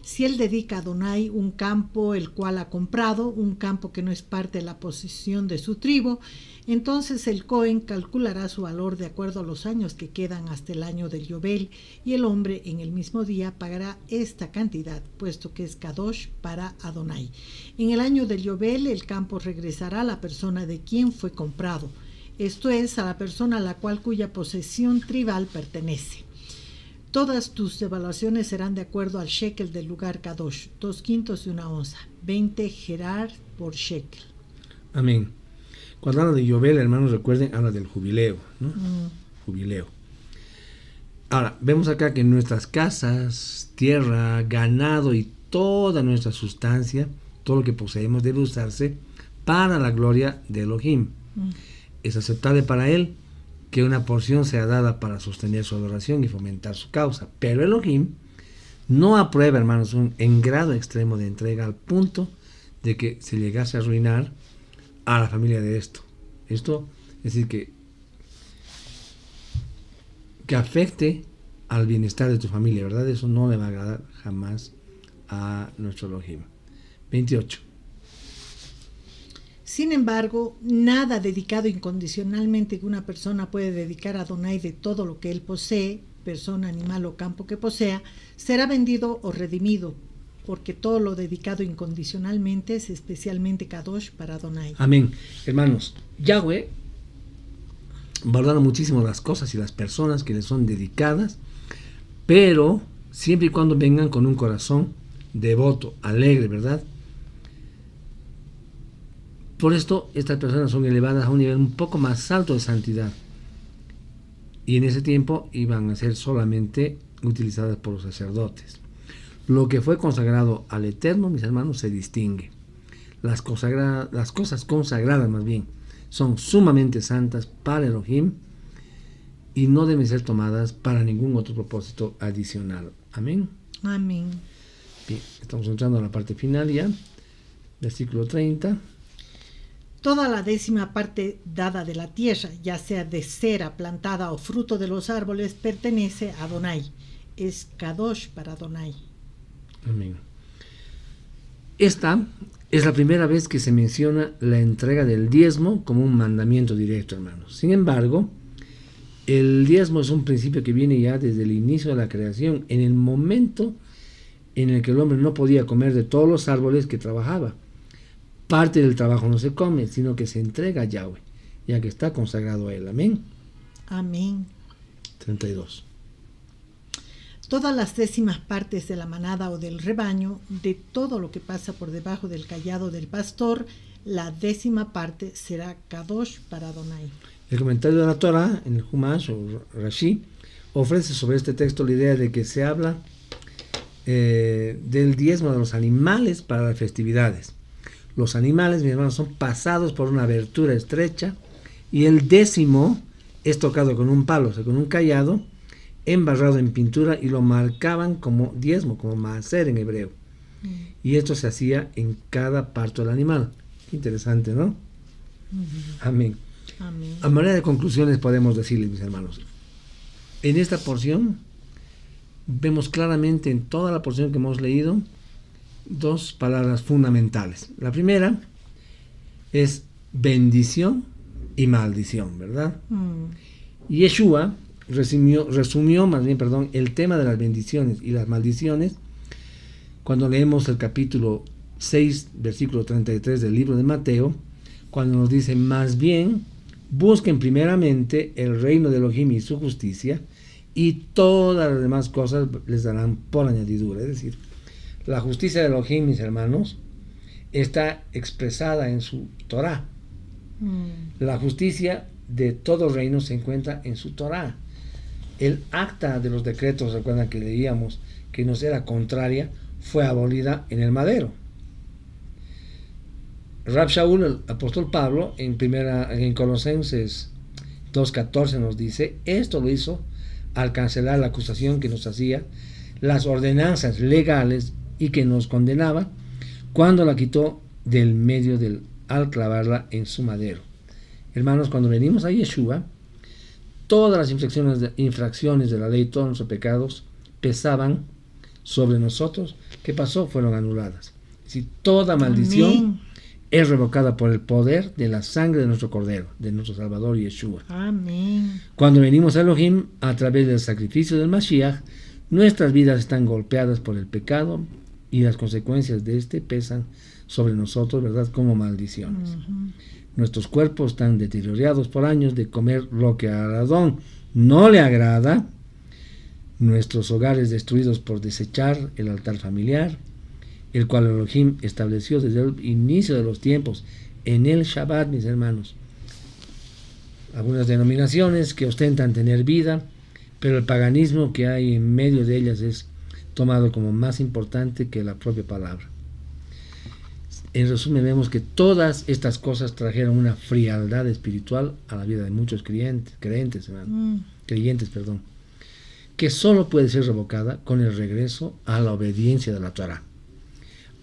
Si él dedica a Adonai un campo el cual ha comprado, un campo que no es parte de la posesión de su tribu, entonces el Cohen calculará su valor de acuerdo a los años que quedan hasta el año del Yobel, y el hombre en el mismo día pagará esta cantidad, puesto que es Kadosh para Adonai. En el año del Yobel el campo regresará a la persona de quien fue comprado, esto es, a la persona a la cuya posesión tribal pertenece. Todas tus evaluaciones serán de acuerdo al shekel del lugar Kadosh, 2/5 de una onza, 20 gerar por shekel. Amén. Cuando habla de Yobel, hermanos, recuerden, habla del jubileo, ¿no? Jubileo. Ahora, vemos acá que nuestras casas, tierra, ganado y toda nuestra sustancia, todo lo que poseemos, debe usarse para la gloria de Elohim. Es aceptable para él que una porción sea dada para sostener su adoración y fomentar su causa. Pero Elohim no aprueba, hermanos, en grado extremo de entrega al punto de que se llegase a arruinar a la familia de esto. Esto es decir, que afecte al bienestar de tu familia, ¿verdad? Eso no le va a agradar jamás a nuestro Elohim. 28. Sin embargo, nada dedicado incondicionalmente que una persona puede dedicar a Adonai de todo lo que él posee, persona, animal o campo que posea, será vendido o redimido, porque todo lo dedicado incondicionalmente es especialmente Kadosh para Adonai. Amén. Hermanos, Yahweh valora muchísimo las cosas y las personas que le son dedicadas, pero siempre y cuando vengan con un corazón devoto, alegre, ¿verdad? Por esto, estas personas son elevadas a un nivel un poco más alto de santidad. Y en ese tiempo iban a ser solamente utilizadas por los sacerdotes. Lo que fue consagrado al Eterno, mis hermanos, se distingue. Las cosas consagradas, más bien, son sumamente santas para Elohim y no deben ser tomadas para ningún otro propósito adicional. Amén. Amén. Bien, estamos entrando a la parte final ya. Versículo 30. Toda la 10ª parte dada de la tierra, ya sea de cera plantada o fruto de los árboles, pertenece a Adonai. Es Kadosh para Adonai. Amén. Esta es la primera vez que se menciona la entrega del diezmo como un mandamiento directo, hermanos. Sin embargo, el diezmo es un principio que viene ya desde el inicio de la creación, en el momento en el que el hombre no podía comer de todos los árboles que trabajaba. Parte del trabajo no se come, sino que se entrega a Yahweh, ya que está consagrado a él. Amén. Amén. 32. Todas las 10ª partes de la manada o del rebaño, de todo lo que pasa por debajo del cayado del pastor, la 10ª parte será Kadosh para Adonai. El comentario de la Torah, en el Humash o Rashi, ofrece sobre este texto la idea de que se habla del diezmo de los animales para las festividades. Los animales, mis hermanos, son pasados por una abertura estrecha y el 10º es tocado con un palo, o sea, con un cayado, embarrado en pintura, y lo marcaban como diezmo, como maaser en hebreo. Y esto se hacía en cada parto del animal. Qué interesante, ¿no? Amén. Amén. A manera de conclusiones podemos decirles, mis hermanos, en esta porción vemos claramente en toda la porción que hemos leído dos palabras fundamentales. La primera es bendición y maldición, ¿verdad? Yeshua resumió el tema de las bendiciones y las maldiciones cuando leemos el capítulo 6, versículo 33 del libro de Mateo, cuando nos dice: más bien busquen primeramente el reino de Elohim y su justicia, y todas las demás cosas les darán por añadidura. Es decir, la justicia de Elohim, mis hermanos, está expresada en su Torah. La justicia de todo reino se encuentra en su Torah. El acta de los decretos, recuerdan que leíamos, que nos era contraria, fue abolida en el madero. Rab Shaul, el apóstol Pablo, en Colosenses 2:14 nos dice: esto lo hizo al cancelar la acusación que nos hacía, las ordenanzas legales y que nos condenaba, cuando la quitó del medio al clavarla en su madero. Hermanos, cuando venimos a Yeshua, todas las infracciones de la ley, todos nuestros pecados pesaban sobre nosotros. ¿Qué pasó? Fueron anuladas. Si toda maldición Amén. es revocada por el poder de la sangre de nuestro Cordero, de nuestro Salvador Yeshua. Amén. Cuando venimos a Elohim a través del sacrificio del Mashiach, nuestras vidas están golpeadas por el pecado y las consecuencias de este pesan sobre nosotros, ¿verdad?, como maldiciones. Nuestros cuerpos están deteriorados por años de comer lo que a Adón no le agrada, nuestros hogares destruidos por desechar el altar familiar, el cual Elohim estableció desde el inicio de los tiempos en el Shabbat, mis hermanos. Algunas denominaciones que ostentan tener vida, pero el paganismo que hay en medio de ellas es tomado como más importante que la propia palabra. En resumen, vemos que todas estas cosas trajeron una frialdad espiritual a la vida de muchos creyentes, que solo puede ser revocada con el regreso a la obediencia de la Torá,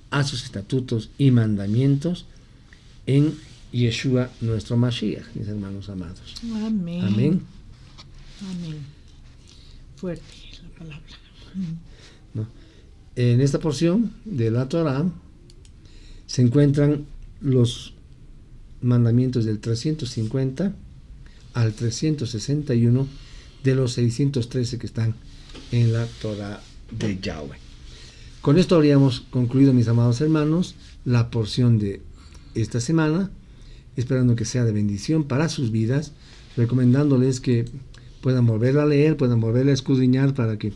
a sus estatutos y mandamientos en Yeshua nuestro Mashiach, mis hermanos amados. Amén. Amén. Amén. Fuerte la palabra. ¿No? En esta porción de la Torá se encuentran los mandamientos del 350 al 361 de los 613 que están en la Torá de Yahweh. Con esto habríamos concluido, mis amados hermanos, la porción de esta semana, esperando que sea de bendición para sus vidas, recomendándoles que puedan volverla a leer, puedan volverla a escudriñar para que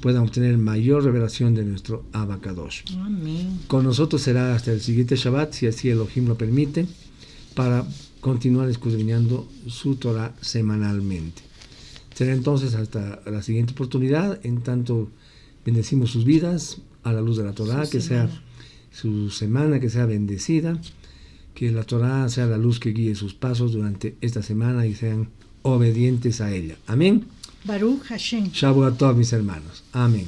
puedan obtener mayor revelación de nuestro Abacadosh. Amén. Con nosotros será hasta el siguiente Shabbat, si así Elohim lo permite, para continuar escudriñando su Torah semanalmente. Será entonces hasta la siguiente oportunidad. En tanto, bendecimos sus vidas a la luz de la Torah, que sea su semana, que sea bendecida, que la Torah sea la luz que guíe sus pasos durante esta semana y sean obedientes a ella. Amén. Baruch Hashem. Shavuot Tov, mis hermanos. Amén.